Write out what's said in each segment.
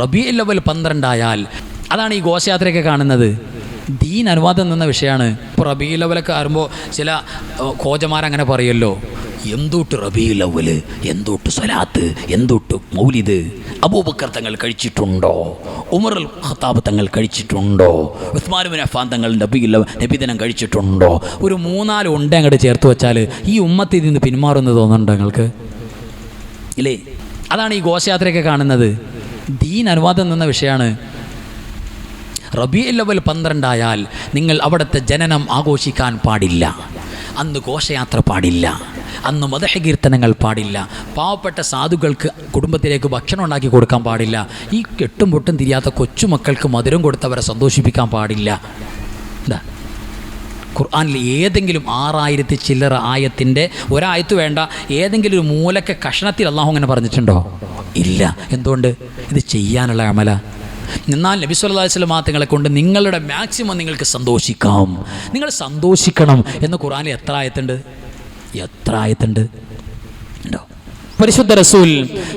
റബീഉൽ അവ്വൽ 12 ആയാൽ, അതാണ് ഈ ഘോഷയാത്രയൊക്കെ കാണുന്നത്. ദീൻ അനുവാദം നിന്ന വിഷയമാണ്. ഇപ്പോൾ റബീഉൽ അവ്വലൊക്കെ ആകുമ്പോൾ ചില ഖോജമാരങ്ങനെ പറയുമല്ലോ, എന്തൊട്ട് റബീഉൽ അവ്വൽ, എന്തൊട്ട് സ്വലാത്ത്, എന്തൊട്ട് മൗലിദ്. അബൂബക്കർ തങ്ങൾ കഴിച്ചിട്ടുണ്ടോ? ഉമർ അൽ ഖത്താബ് തങ്ങൾ കഴിച്ചിട്ടുണ്ടോ? ഉസ്മാൻ ബിൻ അഫ്ഫാൻ തങ്ങൾ നബിദിനം കഴിച്ചിട്ടുണ്ടോ? ഒരു 3-4 ഉണ്ട അങ്ങോട്ട് ചേർത്ത് വെച്ചാൽ ഈ ഉമ്മത്തിൽ നിന്ന് പിന്മാറുമെന്ന് തോന്നുന്നുണ്ടോ നിങ്ങൾക്ക്? ഇല്ലേ? അതാണ് ഈ ഘോഷയാത്രയൊക്കെ കാണുന്നത്. ദീൻ അനുവാദം നിന്ന വിഷയമാണ്. റബീഉൽ അവ്വൽ 12 ആയാൽ നിങ്ങൾ അവിടുത്തെ ജനനം ആഘോഷിക്കാൻ പാടില്ല. അന്ന് ഘോഷയാത്ര പാടില്ല, അന്ന് മദഹ് കീർത്തനങ്ങൾ പാടില്ല, പാവപ്പെട്ട സാധുക്കൾക്ക് കുടുംബത്തിലേക്ക് ഭക്ഷണം ഉണ്ടാക്കി കൊടുക്കാൻ പാടില്ല, ഈ കെട്ടും പൊട്ടും തിരിയാത്ത കൊച്ചുമക്കൾക്ക് മധുരം കൊടുത്തവരെ സന്തോഷിപ്പിക്കാൻ പാടില്ല. എന്താ ഖുർആനിൽ ഏതെങ്കിലും 6000 ചില്ലറ ആയത്തിൻ്റെ ഒരായത്ത് വേണ്ട, ഏതെങ്കിലും ഒരു മൂലക്ക കഷ്ണത്തിൽ അള്ളാഹു അങ്ങനെ പറഞ്ഞിട്ടുണ്ടോ? ഇല്ല. എന്തുകൊണ്ട്? ഇത് ചെയ്യാനുള്ള അമല. എന്നാൽ നബി സല്ലല്ലാഹു അലൈഹി വസല്ലം തങ്ങളെ കൊണ്ട് നിങ്ങളുടെ മാക്സിമം നിങ്ങൾക്ക് സന്തോഷിക്കാം, നിങ്ങൾ സന്തോഷിക്കണം എന്ന് ഖുർആനിൽ എത്ര ആയത്തുണ്ട്? ഉണ്ടോ? പരിശുദ്ധ റസൂൽ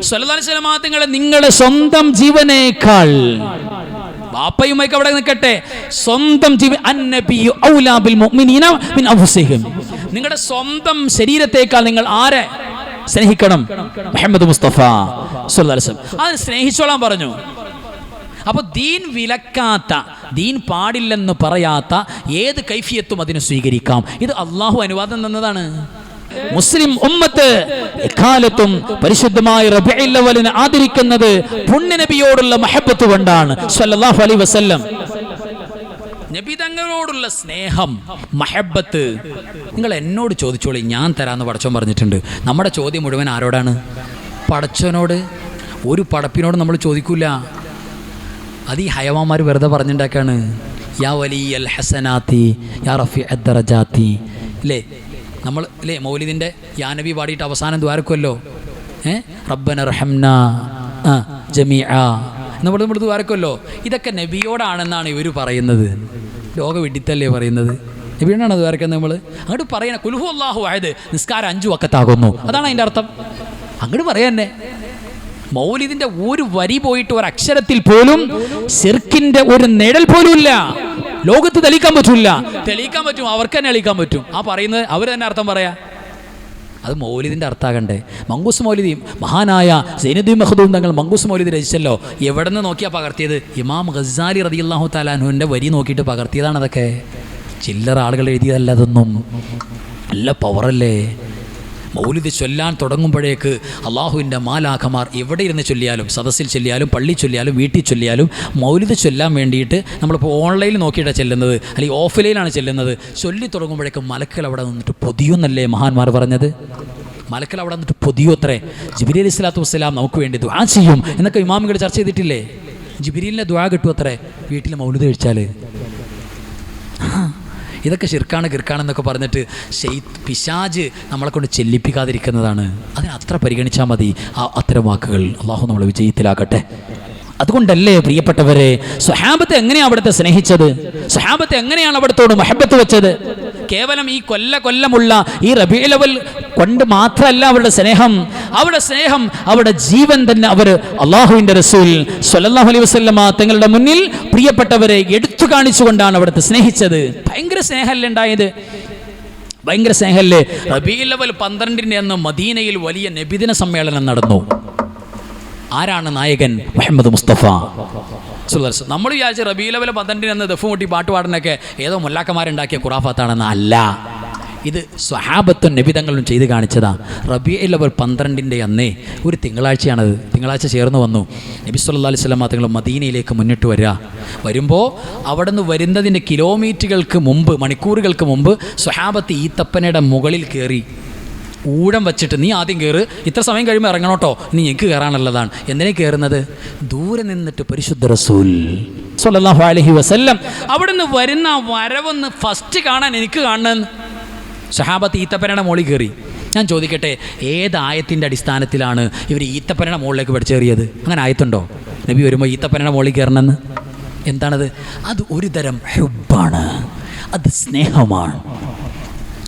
സല്ലല്ലാഹു അലൈഹി വസല്ലം തങ്ങളെ നിങ്ങളുടെ സ്വന്തം ജീവനേക്കാൾ, ബാപ്പയുമായി അവിടെ നിൽക്കട്ടെ, സ്വന്തം ജീവൻ, അന്നബിയു ഔലാ ബിൽ മുഅ്മിനീന മിൻ അൻഫുസിഹിം, നിങ്ങളുടെ സ്വന്തം ശരീരത്തേക്കാൾ നിങ്ങൾ ആരെ സ്നേഹിക്കണം? മുഹമ്മദ് മുസ്തഫ സല്ലല്ലാഹു അലൈഹി വസല്ലം. അത് സ്നേഹിച്ചോളാൻ പറഞ്ഞു. അപ്പോൾ ദീൻ വിലക്കാത്ത, ദീൻ പാടില്ലെന്ന് പറയാത്ത ഏത് കൈഫിയത്തും അതിന് സ്വീകരിക്കാം. ഇത് അള്ളാഹു അനുവാദം തന്നതാണ്. മുസ്ലിം ഉമ്മത്ത് എക്കാലത്തും പരിശുദ്ധമായ റബീഉൽ അവ്വലിനെ ആദരിക്കുന്നത് പുണ്യനബിയോടുള്ള മഹബത്ത് കൊണ്ടാണ് സല്ലല്ലാഹു അലൈഹി വസല്ലം. നബി തങ്ങളോടുള്ള സ്നേഹം, മഹബത്ത്. നിങ്ങൾ എന്നോട് ചോദിച്ചോളി, ഞാൻ തരാമെന്ന് പടച്ചോൻ പറഞ്ഞിട്ടുണ്ട്. നമ്മുടെ ചോദ്യം മുഴുവൻ ആരോടാണ്? പടച്ചോനോട്. ഒരു പടപ്പിനോട് നമ്മൾ ചോദിക്കൂല. അത് ഈ ഹയവാന്മാർ വെറുതെ പറഞ്ഞിട്ടുണ്ടാക്കാണ്. യാ വലിയൽ ഹസനാത്തി യാ റഫീഅദ് ദറജാത്തി. ഇല്ലേ? നമ്മൾ ഇല്ലേ മൗലിദിൻ്റെ യാ നബി പാടിയിട്ട് അവസാനം ദ്വാരക്കുമല്ലോ, റബ്ബന റഹംനാ ജമീഅ നമ്മൾ ദ്വാരക്കുമല്ലോ. ഇതൊക്കെ നബിയോടാണെന്നാണ് ഇവർ പറയുന്നത്. ലോക വിഡിത്തല്ലേ പറയുന്നത്? നബിയോടാണ് ദ്വാരക്കുന്നത്. നമ്മൾ അങ്ങോട്ട് പറയണ കുൽഹു അല്ലാഹു അഹദ്, നിസ്കാരം 5 വഖത്താകുന്നു, അതാണ് അതിൻ്റെ അർത്ഥം. അങ്ങോട്ട് പറയാൻ തന്നെ. മൗലിദിന്റെ ഒരു വരി പോയിട്ട് ഒരു അക്ഷരത്തിൽ പോലും ശിർക്കിന്റെ ഒരു നിഴൽ പോലും ഇല്ല. ലോകത്ത് തെളിയിക്കാൻ പറ്റില്ല. തെളിയിക്കാൻ പറ്റും, അവർക്ക് തന്നെ തെളിയിക്കാൻ പറ്റും. ആ പറയുന്നത് അവർ തന്നെ അർത്ഥം പറയാ. അത് മൗലിദിന്റെ അർത്ഥാകണ്ടേ? മങ്കൂസ് മൗലിദി, മഹാനായ സൈനുദ്ദീൻ മഖ്ദൂം തങ്ങൾ മങ്കൂസ് മൗലിദ് രചിച്ചല്ലോ. എവിടെ നിന്ന് നോക്കിയാ പകർത്തിയത്? ഇമാം ഗസാലി റളിയല്ലാഹു തആല അൻഹുവിന്റെ വരി നോക്കിയിട്ട് പകർത്തിയതാണ്. അതൊക്കെ ചില്ലറ ആളുകൾ എഴുതിയതല്ല. അതൊന്നും നല്ല പവറല്ലേ. മൗലിദ് ചൊല്ലാൻ തുടങ്ങുമ്പോഴേക്ക് അള്ളാഹുവിൻ്റെ മാലാഖമാർ എവിടെ ഇരുന്ന് ചൊല്ലിയാലും, സദസ്സിൽ ചൊല്ലിയാലും, പള്ളി ചൊല്ലിയാലും, വീട്ടിൽ ചൊല്ലിയാലും, മൗലിദ് ചൊല്ലാൻ വേണ്ടിയിട്ട് നമ്മളിപ്പോൾ ഓൺലൈനിൽ നോക്കിയിട്ടാണ് ചെല്ലുന്നത്, അല്ലെങ്കിൽ ഓഫ്ലൈനാണ് ചെല്ലുന്നത്. ചൊല്ലി തുടങ്ങുമ്പോഴേക്കും മലക്കുകൾ അവിടെ നിന്നിട്ട് പൊതിയുന്നല്ലേ മഹാന്മാർ പറഞ്ഞത്? മലക്കുകൾ അവിടെ നിന്നിട്ട് പൊതിയുത്രേ. ജിബ്രീൽ അലൈഹി സ്വലാത്തു വസ്സലാം നമുക്ക് വേണ്ടി ദുആ ചെയ്യും എന്നൊക്കെ ഇമാമികൾ ചർച്ച ചെയ്തിട്ടില്ലേ? ജിബ്രീലിൻ്റെ ദുആ കിട്ടും അത്രേ വീട്ടിൽ മൗലിദ് കഴിച്ചാൽ. ഇതൊക്കെ ശിർക്കാണ് കിർക്കാണെന്നൊക്കെ പറഞ്ഞിട്ട് പിശാജ് നമ്മളെ കൊണ്ട് ചെല്ലിപ്പിക്കാതിരിക്കുന്നതാണ്. അതിന് അത്ര പരിഗണിച്ചാൽ മതി. അത്തരം വാക്കുകൾ അള്ളാഹു നമ്മളെ വിജയത്തിലാക്കട്ടെ. അതുകൊണ്ടല്ലേ പ്രിയപ്പെട്ടവരെ, സ്വഹാബത്തെ എങ്ങനെയാണ് അവിടുത്തെ സ്നേഹിച്ചത്? സ്വഹാബത്തെ എങ്ങനെയാണ് അവിടത്തോട് മഹബത്ത് വെച്ചത്? കേവലം ഈ കൊല്ലമുള്ള ഈ റബീഉൽ അവ്വൽ കൊണ്ട് മാത്രമല്ല അവരുടെ സ്നേഹം. അവരുടെ ജീവൻ തന്നെ അവർ അള്ളാഹുവിൻ്റെ റസൂൽ സ്വല്ലല്ലാഹു അലൈഹി വസല്ലമ തങ്ങളുടെ മുന്നിൽ പ്രിയപ്പെട്ടവരെ എടുത്തു കാണിച്ചുകൊണ്ടാണ് അവിടുത്തെ സ്നേഹിച്ചത്. ഭയങ്കര സ്നേഹമല്ലേ ഉണ്ടായത്? ഭയങ്കര സ്നേഹമല്ലേ? റബീഉൽ അവ്വൽ 12 അന്ന് മദീനയിൽ വലിയ നബിദിന സമ്മേളനം നടന്നു. ആരാണ് നായകൻ? മുഹമ്മദ് മുസ്തഫ. നമ്മൾ വിചാരിച്ച റബീഉൽ അവ്വൽ 12 അന്ന് ദഫ് മുട്ടി പാട്ട് പാടാനൊക്കെ ഏതോ മുല്ലാക്കന്മാരുണ്ടാക്കിയ ഖുറാഫാത്താണെന്ന്. അല്ല, ഇത് സ്വഹാബത്തും നബിതങ്ങളും ചെയ്ത് കാണിച്ചതാ. റബീഉൽ അവ്വൽ 12 അന്നേ ഒരു തിങ്കളാഴ്ചയാണത്. തിങ്കളാഴ്ച ചേർന്ന് വന്നു. നബി സല്ലല്ലാഹു അലൈഹി വസല്ലം തങ്ങൾ മദീനയിലേക്ക് മുന്നിട്ട് വരുമ്പോൾ അവിടെ നിന്ന് വരുന്നതിൻ്റെ കിലോമീറ്ററുകൾക്ക് മുമ്പ്, മണിക്കൂറുകൾക്ക് മുമ്പ് സ്വഹാബത്ത് ഈത്തപ്പനയുടെ മുകളിൽ കയറി ഊഴം വച്ചിട്ട്, നീ ആദ്യം കയറ്, ഇത്ര സമയം കഴിയുമ്പോൾ ഇറങ്ങണോട്ടോ, ഇനി എനിക്ക് കയറാനുള്ളതാണ്. എന്തിനാ കയറുന്നത്? ദൂരെ നിന്നിട്ട് പരിശുദ്ധ റസൂൽ സ്വല്ലല്ലാഹു അലൈഹി വസല്ലം അവിടെ നിന്ന് വരുന്ന വരവൊന്ന് ഫസ്റ്റ് കാണാൻ എനിക്ക് കാണണമെന്ന്. സ്വഹാബത്ത് ഈത്തപ്പനയുടെ മുകളിൽ കയറി. ഞാൻ ചോദിക്കട്ടെ, ഏത് ആയത്തിൻ്റെ അടിസ്ഥാനത്തിലാണ് ഇവർ ഈത്തപ്പനയുടെ മുകളിലേക്ക് പഠിച്ചേറിയത്? അങ്ങനെ ആയത്തുണ്ടോ നബി വരുമ്പോൾ ഈത്തപ്പനയുടെ മുകളിൽ കയറണമെന്ന്? എന്താണത്? അത് ഒരു തരം ഹുബ്ബാണ്, അത് സ്നേഹമാണ്.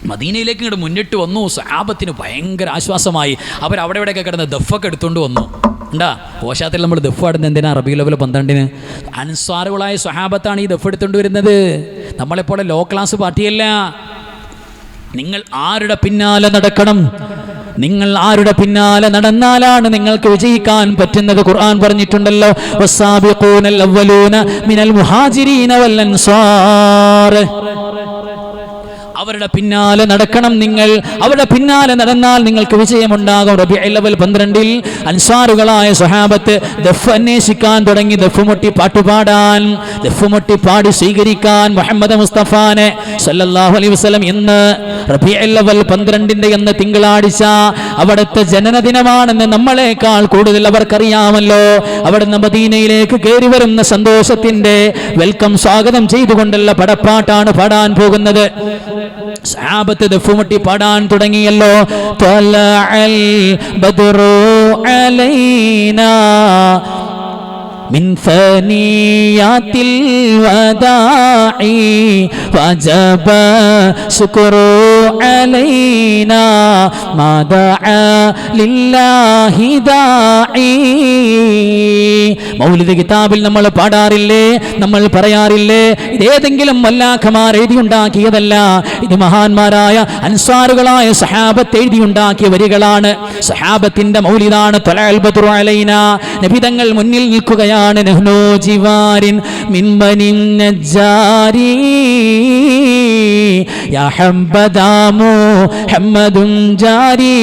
മദീനയിലേക്ക് ഇങ്ങോട്ട് മുന്നിട്ട് വന്നു. സ്വഹാബത്തിന് ഭയങ്കര ആശ്വാസമായി. അവരവിടെ ഇവിടെയൊക്കെ കിടന്ന് ദഫൊക്കെ എടുത്തുകൊണ്ട് വന്നു. ഉണ്ടാ ഓശാത്തിൽ നമ്മൾ ദഫ് പാടുന്നത് എന്തിനാ? റബീഉൽ അവ്വൽ 12-ന് അൻസാറുകളായ സ്വഹാബത്താണ് ഈ ദഫ് എടുത്തുകൊണ്ട് വരുന്നത്. നമ്മളെപ്പോലെ ലോ ക്ലാസ് പാർട്ടിയല്ല. നിങ്ങൾ ആരുടെ പിന്നാലെ നടക്കണം? നിങ്ങൾ ആരുടെ പിന്നാലെ നടന്നാലാണ് നിങ്ങൾക്ക് വിജയിക്കാൻ പറ്റുന്നത്? ഖുർആൻ പറഞ്ഞിട്ടുണ്ടല്ലോ, വസ്സാബിഖൂനൽ അവ്വലൂന മിനൽ മുഹാജിരീന വൽ അൻസാർ. അവരുടെ പിന്നാലെ നടക്കണം നിങ്ങൾ. അവരുടെ പിന്നാലെ നടന്നാൽ നിങ്ങൾക്ക് വിജയമുണ്ടാകും. റബീഉൽ അവ്വൽ 12-ൽ അൻസാറുകളായ സ്വഹാബത്ത് ദഫ് അന്വേഷിക്കാൻ തുടങ്ങി. ദഫ് മുട്ടി പാട്ടുപാടാൻ, ദഫ് മുട്ടി പാടി സ്വീകരിക്കാൻ മുഹമ്മദ് മുസ്തഫാനെ സല്ലല്ലാഹു അലൈഹി വസല്ലം ഇന്ന് റബീഉൽ അവ്വൽ 12-ന്റെ എന്ന് തിങ്കളാഴ്ച അവിടുത്തെ ജനനദിനമാണെന്ന് നമ്മളെക്കാൾ കൂടുതൽ അവർക്കറിയാമല്ലോ. അവിടുന്ന് മദീനയിലേക്ക് കയറി വരുന്ന സന്തോഷത്തിന്റെ വെൽക്കം സ്വാഗതം ചെയ്തുകൊണ്ടുള്ള പടപ്പാട്ടാണ് പാടാൻ പോകുന്നത്. സഹാബത്ത് ദഫുമുട്ടി പാടാൻ തുടങ്ങിയല്ലോ. ത്വലഅൽ ബദ്റു അലൈനാ മിൻ ഫനിയാത്തിൽ വദാഇ വജബ ശുക്രു അലൈനാ മദഅ ലില്ലാഹി ദാഇ. മൗലിദ് കിതാബിൽ നമ്മൾ പാടാറില്ലേ, നമ്മൾ പറയാറില്ലേ, ഇതേതെങ്കിലും മല്ലാഖമാർ എഴുതിയുണ്ടാക്കിയതല്ല, ഇത് മഹാന്മാരായ അൻസാറുകളായ സഹാബത്ത് എഴുതിയുണ്ടാക്കിയ വരികളാണ്. സഹാബത്തിന്റെ മൗലിദാണ് ത്വലഅൽ ബദ്റു അലൈനാ. നബി തങ്ങൾ മുന്നിൽ നിൽക്കുകയാണ്. നഹ്നു ജിവാരിൻ മിൻ ബനിൻ നജ്ജാരി യാ ഹംബദാ മുഹമ്മദുൻ ജാരി.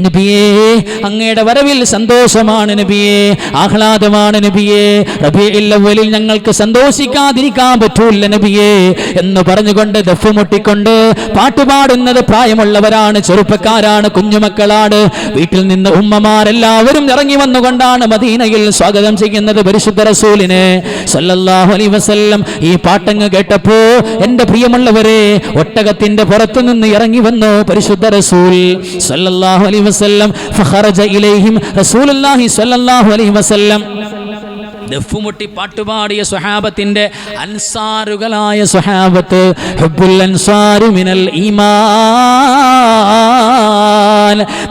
നബിയേ, അങ്ങയുടെ വരവിൽ സന്തോഷമാണ് നബിയേ, ആഹ്ലാദമാണ് നബിയേ. റബീഉൽ അവ്വലിൽ ഞങ്ങൾക്ക് സന്തോഷിക്കാതിരിക്കാൻ പറ്റൂല നബിയേ എന്ന് പറഞ്ഞുകൊണ്ട് ദഫ് മുട്ടിക്കൊണ്ട് പാട്ടുപാടുന്നത് പ്രായമുള്ളവരാണ്, ചെറുപ്പക്കാരാണ്, കുഞ്ഞുമക്കളാണ്. വീട്ടിൽ നിന്ന് ഉമ്മമാരെല്ലാവരും ഇറങ്ങി വന്നുകൊണ്ടാണ് മദീനയിൽ സ്വാഗതം ചെയ്യുന്നത് പരിശുദ്ധ റസൂലിനെ സല്ലല്ലാഹു അലൈഹി വസല്ലം. ഈ പാട്ടങ്ങ് കേട്ടപ്പോ എൻ്റെ പ്രിയമുള്ളവരെ, ഒട്ടകത്തിന്റെ പുറത്തു നിന്ന് ഇറങ്ങി വന്നു പരിശുദ്ധ റസൂൽ സല്ലല്ലാഹു അലൈഹി വസല്ലം. ഫഖറജ ഇലൈഹിം റസൂലുള്ളാഹി സ്വല്ലല്ലാഹു അലൈഹി വസല്ലം. ദഫുമുട്ടി പാട്ടുപാടിയ സ്വഹാബത്തിന്റെ അൻസാറുകളായ സ്വഹാബത്ത്, ഹുബ്ബുൽ അൻസാരി മിനൽ ഈമാൻ.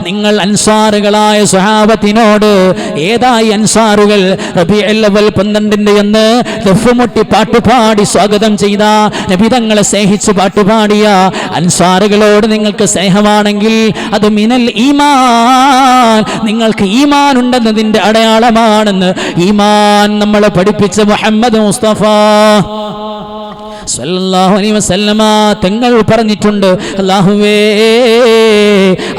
നിങ്ങൾ അൻസാറുകളായ സ്വഹാബത്തിനോട്, ഏതായി അൻസാറുകൾ? റബീഉൽ അവ്വൽ 12-ന്റെ എന്ന് ദഫുമുട്ടി പാട്ടുപാടി സ്വാഗതം ചെയ്ത, നബി തങ്ങളെ സ്നേഹിച്ച് പാട്ടുപാടിയ അൻസാറുകളോട് നിങ്ങൾക്ക് സ്നേഹമാണെങ്കിൽ അത് മിനൽ ഈമാൻ, നിങ്ങൾക്ക് ഈമാൻ ഉണ്ടെന്നതിന്റെ അടയാളമാണെന്ന് ഈമാൻ നമ്മളെ പഠിപ്പിച്ച മുഹമ്മദ് മുസ്തഫ സല്ലല്ലാഹു അലൈഹി വസല്ലമ തങ്ങൾ പറഞ്ഞിട്ടുണ്ട്. അല്ലാഹുവേ,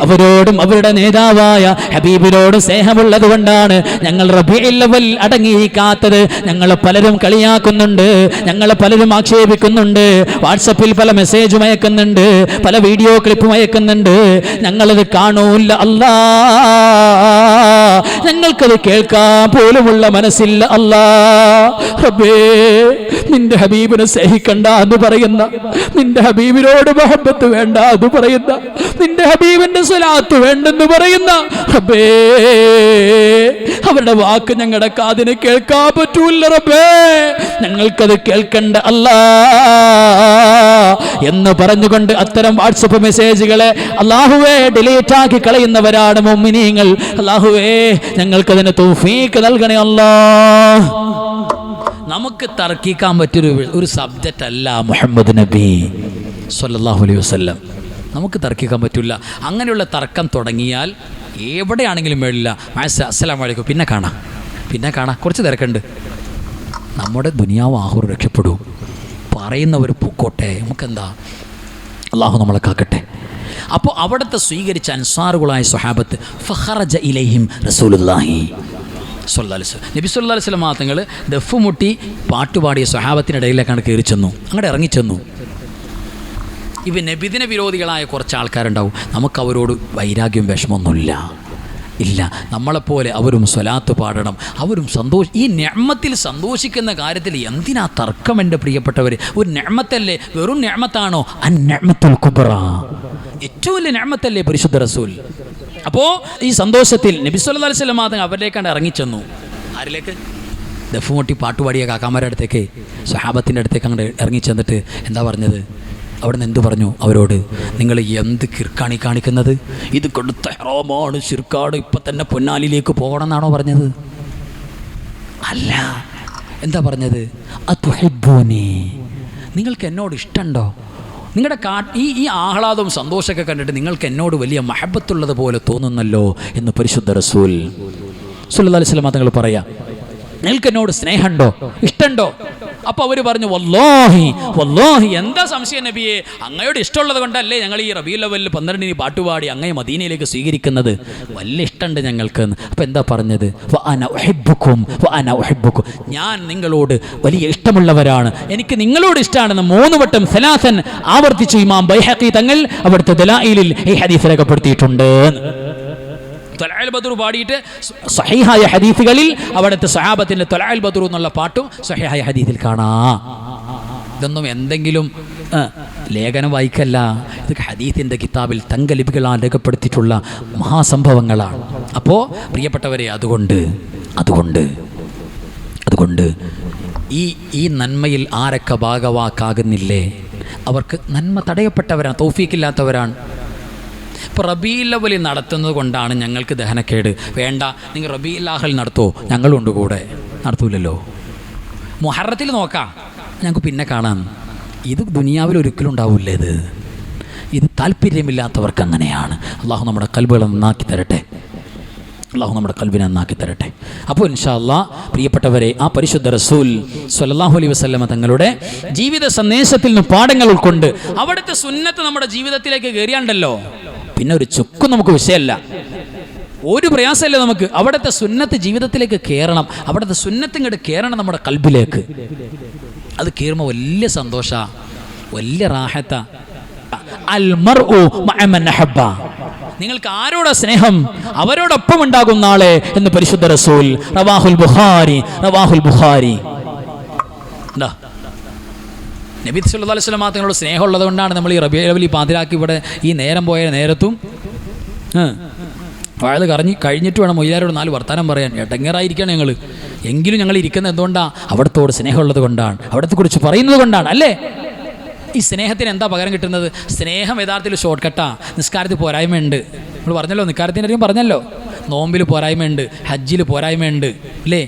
അവരോടും അവരുടെ നേതാവായ ഹബീബിനോട് സ്നേഹമുള്ളത് കൊണ്ടാണ് ഞങ്ങൾ റബീഉൽ അവ്വൽ അടങ്ങിയിരിക്കാത്തത്. ഞങ്ങളെ പലരും കളിയാക്കുന്നുണ്ട്, ഞങ്ങളെ പലരും ആക്ഷേപിക്കുന്നുണ്ട്, വാട്സപ്പിൽ പല മെസ്സേജും അയക്കുന്നുണ്ട്, പല വീഡിയോ ക്ലിപ്പും അയക്കുന്നുണ്ട്. ഞങ്ങളത് കാണൂല്ല അല്ലാ, ഞങ്ങൾക്കത് കേൾക്കാൻ പോലുമുള്ള മനസ്സില്ല അല്ലാ. റബ്ബേ, നിന്റെ ഹബീബിനെ സ്നേഹിക്കണ്ട എന്ന് പറയുന്ന, നിന്റെ ഹബീബിനോട് മഹബത്ത് വേണ്ട എന്ന് പറയുന്ന, നിന്റെ ഹബീബിന്റെ സ്വലാത്ത് വേണ്ടെന്ന് പറയുന്ന റബ്ബേ, അവരുടെ വാക്ക് ഞങ്ങളുടെ കാതിന് കേൾക്കാൻ പറ്റൂല്ല റബ്ബേ, ഞങ്ങൾക്കത് കേൾക്കണ്ട അല്ലാ എന്ന് പറഞ്ഞുകൊണ്ട് അത്തരം വാട്സപ്പ് മെസ്സേജുകളെ അല്ലാഹുവേ ഡിലീറ്റ് ആക്കി കളയുന്നവരാണ് മുഅ്മിനീങ്ങൾ. അല്ലാഹുവേ, ഞങ്ങൾക്കതിന് തൗഫീഖ് നൽകണേ അല്ലാ. നമുക്ക് തർക്കിക്കാൻ പറ്റിയൊരു സബ്ജക്റ്റ് അല്ല മുഹമ്മദ് നബി സല്ലല്ലാഹു അലൈഹി വസല്ലം. നമുക്ക് തർക്കിക്കാൻ പറ്റില്ല. അങ്ങനെയുള്ള തർക്കം തുടങ്ങിയാൽ എവിടെയാണെങ്കിലും വേണ്ടില്ല. അസ്സലാമു അലൈക്കും, പിന്നെ കാണാം, കുറച്ച് തിരക്കുണ്ട്. നമ്മുടെ ദുനിയാവ് ആഹുർ രക്ഷപ്പെടൂ. പറയുന്നവർ പൊക്കോട്ടെ, നമുക്കെന്താ, അള്ളാഹു നമ്മളെ കാക്കട്ടെ. അപ്പോൾ അവിടുത്തെ സ്വീകരിച്ച അൻസാറുകളായ സ്വഹാബത്ത് ഫഖറജ ഇലൈഹിം റസൂലുള്ളാഹി സ്വല്ലല്ലാഹു അലൈഹി വസല്ലം. നബി സ്വല്ലല്ലാഹു അലൈഹി വസല്ലം തങ്ങൾ ദഫ് മുട്ടി പാട്ടുപാടിയ സ്വഹാബത്തിനിടയിലേക്കാണ് കയറി ചെന്നു, അങ്ങോട്ട് ഇറങ്ങിച്ചെന്നു. ഇവ നബിദിന വിരോധികളായ കുറച്ച് ആൾക്കാരുണ്ടാവും, നമുക്ക് അവരോട് വൈരാഗ്യം വിഷമമൊന്നുമില്ല, ഇല്ല. നമ്മളെപ്പോലെ അവരും സ്വലാത്ത് പാടണം, അവരും ഈ നിഅമത്തിൽ സന്തോഷിക്കുന്ന കാര്യത്തിൽ എന്തിനാ തർക്കം? എൻ്റെ പ്രിയപ്പെട്ടവർ, ഒരു നിഅമത്തല്ലേ, വെറും നിഅമത്താണോ? അൻ-നിഅമത്തുൽ കുബ്ര, ഏറ്റവും വലിയ നിഅമത്തല്ലേ പരിശുദ്ധ റസൂൽ. അപ്പോൾ ഈ സന്തോഷത്തിൽ നബി സല്ലല്ലാഹു അലൈഹി വസല്ലം തങ്ങൾ അവരിലേക്കാണ്ട് ഇറങ്ങിച്ചെന്നു. ആരിലേക്ക്? ദഫ് മുട്ടി പാട്ടുപാടിയ കാക്കാമാരുടെ അടുത്തേക്ക്, സ്വഹാബത്തിൻ്റെ അടുത്തേക്ക് അങ്ങോട്ട് ഇറങ്ങിച്ചെന്നിട്ട് എന്താ പറഞ്ഞത്? അവിടെ നിന്ന് എന്ത് പറഞ്ഞു അവരോട്? നിങ്ങൾ എന്ത് കിർക്കാണി കാണിക്കുന്നത്? ഇത് കൊടുത്ത ഹറാമാണ്, ശിർക്കാണ്, ഇപ്പം തന്നെ പൊന്നാലിലേക്ക് പോകണം എന്നാണോ പറഞ്ഞത്? അല്ല. എന്താ പറഞ്ഞത്? അതുഹിബ്ബൂനി, നിങ്ങൾക്ക് എന്നോട് ഇഷ്ടമുണ്ടോ? നിങ്ങളുടെ ഈ ആഹ്ലാദവും സന്തോഷമൊക്കെ കണ്ടിട്ട് നിങ്ങൾക്ക് എന്നോട് വലിയ മഹബത്തുള്ളത് പോലെ തോന്നുന്നല്ലോ എന്ന് പരിശുദ്ധ റസൂൽ സല്ലല്ലാഹു അലൈഹി വസല്ലം തങ്ങൾ പറയാം. നിങ്ങൾക്ക് എന്നോട് സ്നേഹമുണ്ടോ, ഇഷ്ടമുണ്ടോ? അപ്പോൾ അവർ പറഞ്ഞു വല്ലാഹി വല്ലാഹി, എന്താ സംശയം നബിയെ, അങ്ങയോട് ഇഷ്ടമുള്ളത് കൊണ്ടല്ലേ ഞങ്ങൾ ഈ റബീഉൽ അവ്വലിൽ 12 പാട്ടുപാടി അങ്ങയെ മദീനയിലേക്ക് സ്വീകരിക്കുന്നത്. വലിയ ഇഷ്ടമുണ്ട് ഞങ്ങൾക്ക്. അപ്പോൾ എന്താ പറഞ്ഞത്? വഅന ഉഹിബ്ബുക്കും വഅന ഉഹിബ്ബുക്കും, ഞാൻ നിങ്ങളോട് വലിയ ഇഷ്ടമുള്ളവരാണ്, എനിക്ക് നിങ്ങളോട് ഇഷ്ടമാണെന്ന് 3 വട്ടം സലാസൻ ആവർത്തിച്ചു ഇമാം ബൈഹഖി തങ്ങൾ അവിടുത്തെ ദലായിലിൽ ഈ ഹദീസ് രേഖപ്പെടുത്തിയിട്ടുണ്ട്. ത്വലഅൽ ബദ്ർ പാടിയിട്ട് സഹീഹായ ഹദീസുകളിൽ അവിടുത്തെ സഹാബത്തിന്റെ ത്വലഅൽ ബദ്ർ എന്നുള്ള പാട്ടും സഹീഹായ ഹദീസിൽ കാണാം. ഇതൊന്നും എന്തെങ്കിലും ലേഖനം വായിക്കല്ല, ഇത് ഹദീസിൻ്റെ കിതാബിൽ തങ്കലിപികളാൽ രേഖപ്പെടുത്തിയിട്ടുള്ള മഹാസംഭവങ്ങളാണ്. അപ്പോൾ പ്രിയപ്പെട്ടവരെ, അതുകൊണ്ട് ഈ നന്മയിൽ ആരൊക്കെ ഭാഗവാക്കാകുന്നില്ലേ അവർക്ക് നന്മ തടയപ്പെട്ടവരാണ്, തൗഫീഖില്ലാത്തവരാണ്. ഇപ്പോൾ റബീഉൽ അവ്വൽ നടത്തുന്നത് കൊണ്ടാണ് ഞങ്ങൾക്ക് ദഹനക്കേട്. വേണ്ട, നിങ്ങൾ റബീഉൽ ആഖിർ നടത്തുമോ, ഞങ്ങളുണ്ട് കൂടെ. നടത്തൂലല്ലോ. മുഹറത്തിൽ നോക്കാം, ഞങ്ങൾക്ക് പിന്നെ കാണാം. ഇത് ദുനിയാവിൽ ഒരിക്കലും ഉണ്ടാവില്ല. ഇത് താല്പര്യമില്ലാത്തവർക്ക് അങ്ങനെയാണ്. അള്ളാഹു നമ്മുടെ ഖൽബുകളെ നന്നാക്കി തരട്ടെ. അപ്പോൾ ഇൻഷാ അല്ലാഹ് പ്രിയപ്പെട്ടവരെ, ആ പരിശുദ്ധ റസൂൽ സ്വല്ലല്ലാഹു അലൈഹി വസല്ലമ തങ്ങളുടെ ജീവിത സന്ദേശത്തിൽ നിന്ന് പാഠങ്ങൾ ഉൾക്കൊണ്ട് അവിടുത്തെ സുന്നത്ത് നമ്മുടെ ജീവിതത്തിലേക്ക് കയറിയാണ്ടല്ലോ പിന്നെ ഒരു ചുക്കും നമുക്ക് വിഷയമല്ല, ഒരു പ്രയാസമല്ല നമുക്ക്. അവിടുത്തെ സുന്നത്ത് ജീവിതത്തിലേക്ക് കയറണം, അവിടുത്തെ സുന്നത്ത് ഇങ്ങോട്ട് കയറണം നമ്മുടെ ഖൽബിലേക്ക്. അത് കയറുമ്പോൾ വലിയ സന്തോഷ, വലിയ റാഹത്ത. അൽ മർഉ മഅ മൻ അഹബ്ബ, നിങ്ങൾക്ക് ആരോടാ സ്നേഹം അവരോടൊപ്പം ഉണ്ടാകും നാളെ എന്ന് പരിശുദ്ധ റസൂൽ. റവാഹുൽ ബുഖാരി. നബി സല്ലല്ലാഹു അലൈഹി വസല്ലം തങ്ങളോട് സ്നേഹമുള്ളത് കൊണ്ടാണ് നമ്മൾ ഈ റബീഉൽ അവ്വൽ പാതിരാക്കി ഇവിടെ ഈ നേരം പോയ നേരത്തും വയത് കഴിഞ്ഞിട്ട് വേണം മൊയ്യാരോട് 4 വർത്താനം പറയാൻ. എടങ്ങേറായിരിക്കണം ഞങ്ങൾ. എങ്കിലും ഞങ്ങൾ ഇരിക്കുന്നത് എന്തുകൊണ്ടാണ്? അവിടത്തോട് സ്നേഹമുള്ളത് കൊണ്ടാണ്, അവിടത്തെ കുറിച്ച് പറയുന്നത് കൊണ്ടാണ്. അല്ലേ? ഈ സ്നേഹത്തിന് എന്താ പകരം കിട്ടുന്നത്? സ്നേഹം യഥാർത്ഥത്തിൽ ഷോർട്ട് കട്ടാ. നിസ്കാരത്തിൽ പോരായ്മയുണ്ട്, നമ്മൾ പറഞ്ഞല്ലോ, നിസ്കാരത്തിൻ്റെ കാര്യം പറഞ്ഞല്ലോ. നോമ്പിൽ പോരായ്മയുണ്ട്, ഹജ്ജിൽ പോരായ്മയുണ്ട്, അല്ലേ?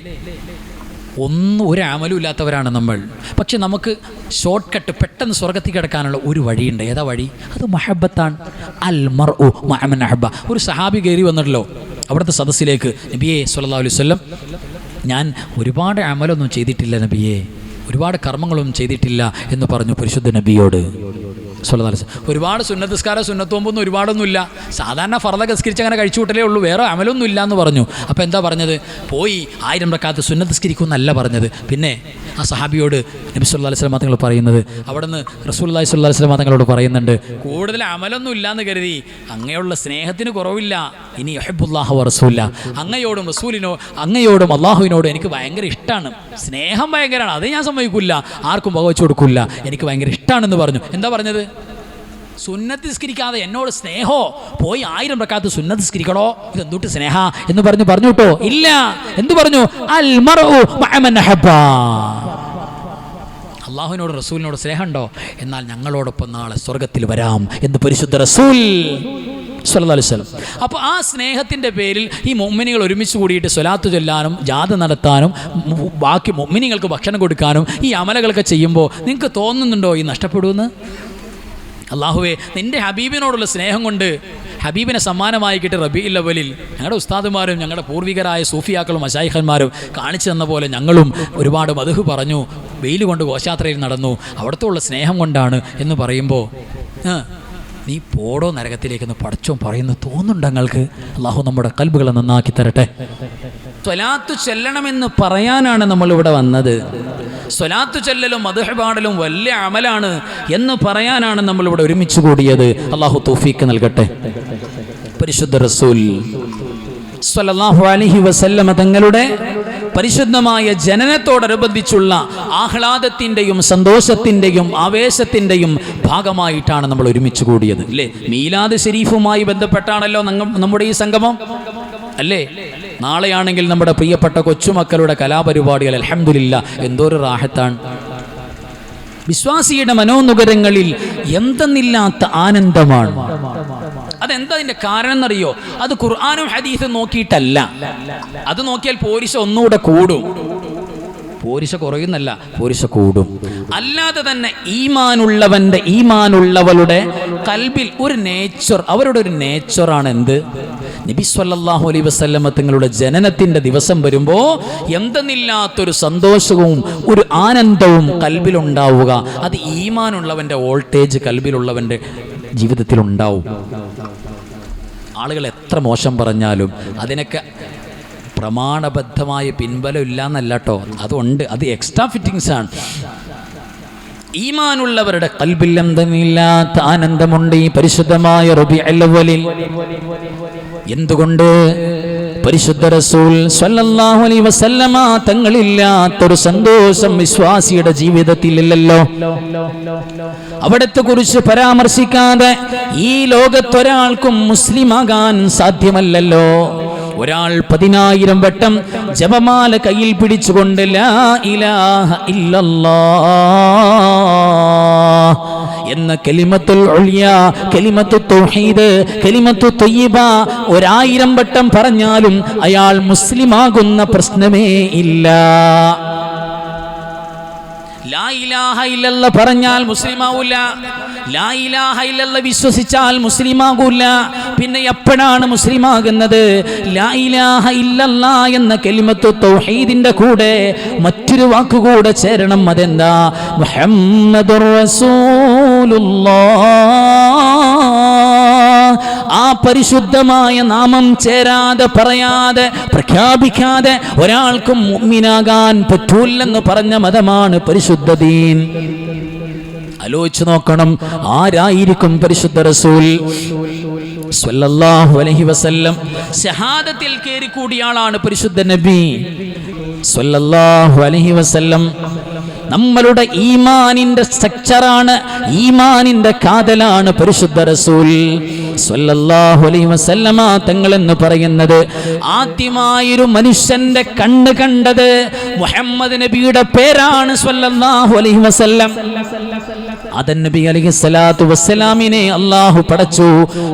ഒരു അമലും ഇല്ലാത്തവരാണ് നമ്മൾ. പക്ഷെ നമുക്ക് ഷോർട്ട് കട്ട്, പെട്ടെന്ന് സ്വർഗത്തിൽ കിടക്കാനുള്ള ഒരു വഴിയുണ്ട്. ഏതാ വഴി? അത് മഹബത്താണ്. അൽ മർഉ മഅ മൻ അഹബ്ബ. ഒരു സഹാബി കയറി വന്നിട്ടല്ലോ അവിടുത്തെ സദസ്സിലേക്ക്. നബിയെ സ്വല്ലല്ലാഹു അലൈഹി വസല്ലം, ഞാൻ ഒരുപാട് അമലൊന്നും ചെയ്തിട്ടില്ല നബിയെ, ഒരുപാട് കർമ്മങ്ങളൊന്നും ചെയ്തിട്ടില്ല എന്ന് പറഞ്ഞു പരിശുദ്ധ നബിയോട് സ്വല്ലല്ലാഹു അലൈഹി വസല്ലം. ഒരുപാട് സുന്നത്തസ്കാരം സുന്നത്തോമ്പൊന്നും ഒരുപാടൊന്നുമില്ല, സാധാരണ ഫർദ നിസ്കരിച്ച് അങ്ങനെ കഴിച്ചു കൂട്ടലേ ഉള്ളൂ, വേറെ അമലൊന്നും ഇല്ല എന്ന് പറഞ്ഞു. അപ്പോൾ എന്താ പറഞ്ഞത്? പോയി 1000 റക്അത്ത് സുന്നത്തസ്കരിക്കുമെന്നല്ല പറഞ്ഞത്. പിന്നെ ആ സഹാബിയോട് നബി സല്ലല്ലാഹു അലൈഹി വസല്ലം തങ്ങൾ പറയുന്നത്, അവിടെ നിന്ന് റസൂലുള്ളാഹി സ്വല്ലല്ലാഹു അലൈഹി വസല്ലം തങ്ങളോട് പറയുന്നുണ്ട്, കൂടുതൽ അമലൊന്നും ഇല്ലയെന്ന് കരുതി അങ്ങയുള്ള സ്നേഹത്തിന് കുറവില്ല, ഇനി യുഹിബ്ബുല്ലാഹ വ റസൂല, അങ്ങയോടും അങ്ങയോടും അള്ളാഹുവിനോടും എനിക്ക് ഭയങ്കര ഇഷ്ടമാണ്, സ്നേഹം ഭയങ്കരമാണ്, അത് ഞാൻ സമ്മതിക്കില്ല, ആർക്കും വകവെച്ചു കൊടുക്കില്ല, എനിക്ക് ഭയങ്കര ഇഷ്ടമാണെന്ന് പറഞ്ഞു. എന്താ പറഞ്ഞത്? സുന്നത്ത് നിസ്കരിക്കാതെ എന്നോട് സ്നേഹോ, പോയി 1000 റക്അത്ത് സുന്നത്ത് നിസ്കരിക്കണോ, ഇത് എന്തുട്ട് സ്നേഹ എന്ന് പറഞ്ഞു കേട്ടോ? ഇല്ല. എന്തു പറഞ്ഞു? അൽ മർഉ മഅ മൻ അഹബ്ബ. അള്ളാഹുവിനോട് റസൂലിനോട് സ്നേഹമുണ്ടോ? എന്നാൽ ഞങ്ങളോടൊപ്പം നാളെ സ്വർഗത്തിൽ വരാം എന്ന് പരിശുദ്ധ റസൂൽ സ്വല്ലല്ലാഹു അലൈഹി വസല്ലം. അപ്പോൾ ആ സ്നേഹത്തിൻ്റെ പേരിൽ ഈ മുഅ്മിനീങ്ങൾ ഒരുമിച്ച് കൂടിയിട്ട് സ്വലാത്ത് ചൊല്ലാനും ജാഥ നടത്താനും ബാക്കി മുഅ്മിനീങ്ങൾക്ക് ഭക്ഷണം കൊടുക്കാനും ഈ അമലകളൊക്കെ ചെയ്യുമ്പോൾ നിങ്ങൾക്ക് തോന്നുന്നുണ്ടോ ഈ നഷ്ടപ്പെടുമെന്ന്? അള്ളാഹുവേ, നിൻ്റെ ഹബീബിനോടുള്ള സ്നേഹം കൊണ്ട് ഹബീബിനെ സമ്മാനമായിക്കിട്ട് റബീഉൽ അവ്വലിൽ ഞങ്ങളുടെ ഉസ്താദുമാരും ഞങ്ങളുടെ പൂർവികരായ സൂഫിയാക്കളും മശായിഖന്മാരും കാണിച്ചു തന്ന പോലെ ഞങ്ങളും ഒരുപാട് മദ്ഹ് പറഞ്ഞു, വെയിൽ കൊണ്ട് ഘോഷയാത്രയിൽ നടന്നു, അവിടുത്തെ ഉള്ള സ്നേഹം കൊണ്ടാണ് എന്ന് പറയുമ്പോൾ നീ പോടോ നരകത്തിലേക്കെന്ന് പടച്ചോൻ പറയുന്നു തോന്നുന്നുണ്ട് ഞങ്ങൾക്ക്. അള്ളാഹു നമ്മുടെ ഖൽബുകളെ നന്നാക്കി തരട്ടെ. സ്വലാത്ത് ചെല്ലണമെന്ന് പറയാനാണ് നമ്മളിവിടെ വന്നത്. സ്വലാത്ത് ചെല്ലലും മദ്ഹ് പാടലും വലിയ അമലാണ് എന്ന് പറയാനാണ് നമ്മളിവിടെ ഒരുമിച്ച് കൂടിയത്. അള്ളാഹു തൗഫീഖ് നൽകട്ടെ. പരിശുദ്ധ റസൂൽ സ്വല്ലല്ലാഹു അലൈഹി വസല്ലമ തങ്ങളുടെ പരിശുദ്ധമായ ജനനത്തോടനുബന്ധിച്ചുള്ള ആഹ്ലാദത്തിൻ്റെയും സന്തോഷത്തിൻ്റെയും ആവേശത്തിൻ്റെയും ഭാഗമായിട്ടാണ് നമ്മൾ ഒരുമിച്ച് കൂടിയത്. അല്ലേ? മീലാദ് ശരീഫുമായി ബന്ധപ്പെട്ടാണല്ലോ നമ്മുടെ ഈ സംഗമം, അല്ലേ? നാളെയാണെങ്കിൽ നമ്മുടെ പ്രിയപ്പെട്ട കൊച്ചുമക്കളുടെ കലാപരിപാടികൾ, അൽഹംദുലില്ലാ, എന്തോരു റാഹത്താണ്. വിശ്വാസിയുടെ മനോനുകരങ്ങളിൽ എന്തെന്നില്ലാത്ത ആനന്ദമാണ്. അതെന്താ അതിന്റെ കാരണം എന്നറിയോ? അത് ഖുർആനും ഹദീസും നോക്കിയിട്ടല്ല. അത് നോക്കിയാൽ പോരിശ ഒന്നുകൂടെ കൂടും. പോരിശ കുറയുന്നല്ല, പോരിശ കൂടും. അല്ലാതെ തന്നെ ഈമാനുള്ളവളുടെ കൽബിൽ ഒരു നേച്ചർ, അവരുടെ ഒരു നേച്ചറാണ് എന്ത്? നബി സല്ലല്ലാഹു അലൈഹി വസല്ലമ തങ്ങളുടെ ജനനത്തിന്റെ ദിവസം വരുമ്പോൾ എന്തെന്നില്ലാത്തൊരു സന്തോഷവും ഒരു ആനന്ദവും കൽബിലുണ്ടാവുക. അത് ഈമാനുള്ളവന്റെ വോൾട്ടേജ് കൽബിലുള്ളവന്റെ ജീവിതത്തിൽ ഉണ്ടാവും. ആളുകൾ എത്ര മോശം പറഞ്ഞാലും അതിനൊക്കെ പ്രമാണബദ്ധമായ പിൻബലം ഇല്ല എന്നല്ല കേട്ടോ, അതുണ്ട്. അത് എക്സ്ട്രാ ഫിറ്റിങ്സ് ആണ്. ഈമാനുള്ളവരുടെ ഖൽബിൽ എന്തെന്നില്ലാത്ത ആനന്ദമുണ്ട് ഈ പരിശുദ്ധമായ റബീഉൽ അവ്വലിൽ. എന്തുകൊണ്ട്? പരിശുദ്ധ റസൂൽ സ്വല്ലല്ലാഹു അലൈഹി വസല്ലമ തങ്ങളില്ലാത്തൊരു സന്തോഷം വിശ്വാസിയുടെ ജീവിതത്തിൽ ഇല്ലല്ലോ. അവിടത്തെ കുറിച്ച് പരാമർശിക്കാതെ ഈ ലോകത്തൊരാൾക്കും മുസ്ലിമാകാൻ സാധ്യമല്ലല്ലോ. ഒരാൾ 10,000 വട്ടം ജപമാല കയ്യിൽ പിടിച്ചുകൊണ്ട് ലാ ഇലാഹ ഇല്ലല്ലാഹ് എന്ന കലിമത്തുൽ ഉൽയ, കലിമത്തു തൗഹീദ്, കലിമത്തു തയ്യിബ 1000 വട്ടം പറഞ്ഞാലും അയാൾ മുസ്ലിമാകുന്ന പ്രശ്നമേ ഇല്ല. ലാ ഇലാഹ ഇല്ലല്ലാഹ് പറഞ്ഞാൽ മുസ്ലിമാവൂല. ലാ ഇലാഹ ഇല്ലല്ലാഹ് വിശ്വസിച്ചാൽ മുസ്ലിമാകൂല. പിന്നെ എപ്പോഴാണ് മുസ്ലിമാകുന്നത്? ലാ ഇലാഹ ഇല്ലല്ലാഹ് എന്ന കലിമത്തു തൗഹീദിന്റെ കൂടെ മറ്റൊരു വാക്കുകൂടെ ചേരണം. അതെന്താ? മുഹമ്മദുർ റസൂലുള്ളാഹ്. ആ പരിശുദ്ധമായ നാമം ചേരാതെ, പറയാതെ, പ്രഖ്യാപിക്കാതെ ഒരാൾക്കും മുഅ്മിനാകാൻ പറ്റൂല്ലെന്ന് പറഞ്ഞ മതമാണ് പരിശുദ്ധ ദീൻ. ആലോചിച്ചു നോക്കണം, ആരായിരിക്കും പരിശുദ്ധ റസൂൽ സ്വല്ലല്ലാഹു അലൈഹി വസല്ലം? ഷഹാദത്തിൽ കേറി കൂടിയ ആളാണ് പരിശുദ്ധ നബി സ്വല്ലല്ലാഹു അലൈഹി വസല്ലം. നമ്മളുടെ ഈമാനിന്റെ സ്ട്രക്ചറാണ്, ഈമാനിന്റെ കാതലാണ് പരിശുദ്ധ റസൂൽ സ്വല്ലല്ലാഹു അലൈഹി വസല്ലമ തങ്ങൾ എന്ന് പറയുന്നത്. ആദ്യമായൊരു മനുഷ്യന്റെ കണ്ണ് കണ്ടത് മുഹമ്മദ് നബിയുടെ പേരാണ് സ്വല്ലല്ലാഹു അലൈഹി വസല്ലം. ആദം നബി അലൈഹിസ്സലാത്തു വസ്സലാമിനെ അല്ലാഹു പടച്ചു,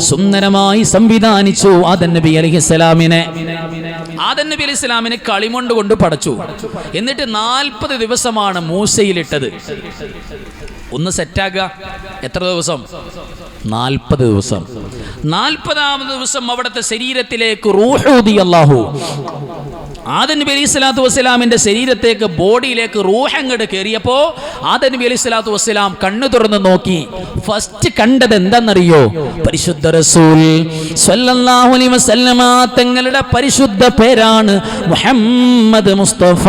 സുന്ദരമായി സംവിധാനിച്ചു. ആദം നബി അലൈഹിസ്സലാമിനെ കളിമണ്ണ് കൊണ്ട് പടച്ചു. എന്നിട്ട് 40 ദിവസമാണ് മൂസയിലിട്ടത്. ഒന്ന് സെറ്റാക്കുക. എത്ര ദിവസം? 40 ദിവസം. 40ാമത് ദിവസം അവിടുത്തെ ശരീരത്തിലേക്ക് റൂഹ് ഊതി അല്ലാഹു. ആദം നബി അലൈഹിസ്സലാത്തു വസ്സലാമിന്റെ ശരീരത്തേക്ക്, ബോഡിയിലേക്ക് റൂഹ് അങ്ങോട്ട് കയറിയപ്പോ ആദം നബി അലൈഹിസ്സലാത്തു വസ്സലാം കണ്ണു തുറന്ന് നോക്കി. ഫസ്റ്റ് കണ്ടത് എന്താണെന്നറിയോ? പരിശുദ്ധ റസൂൽ സ്വല്ലല്ലാഹു അലൈഹി വസല്ലമ തങ്ങളുടെ പരിശുദ്ധ പേരാണ് മുഹമ്മദ് മുസ്തഫ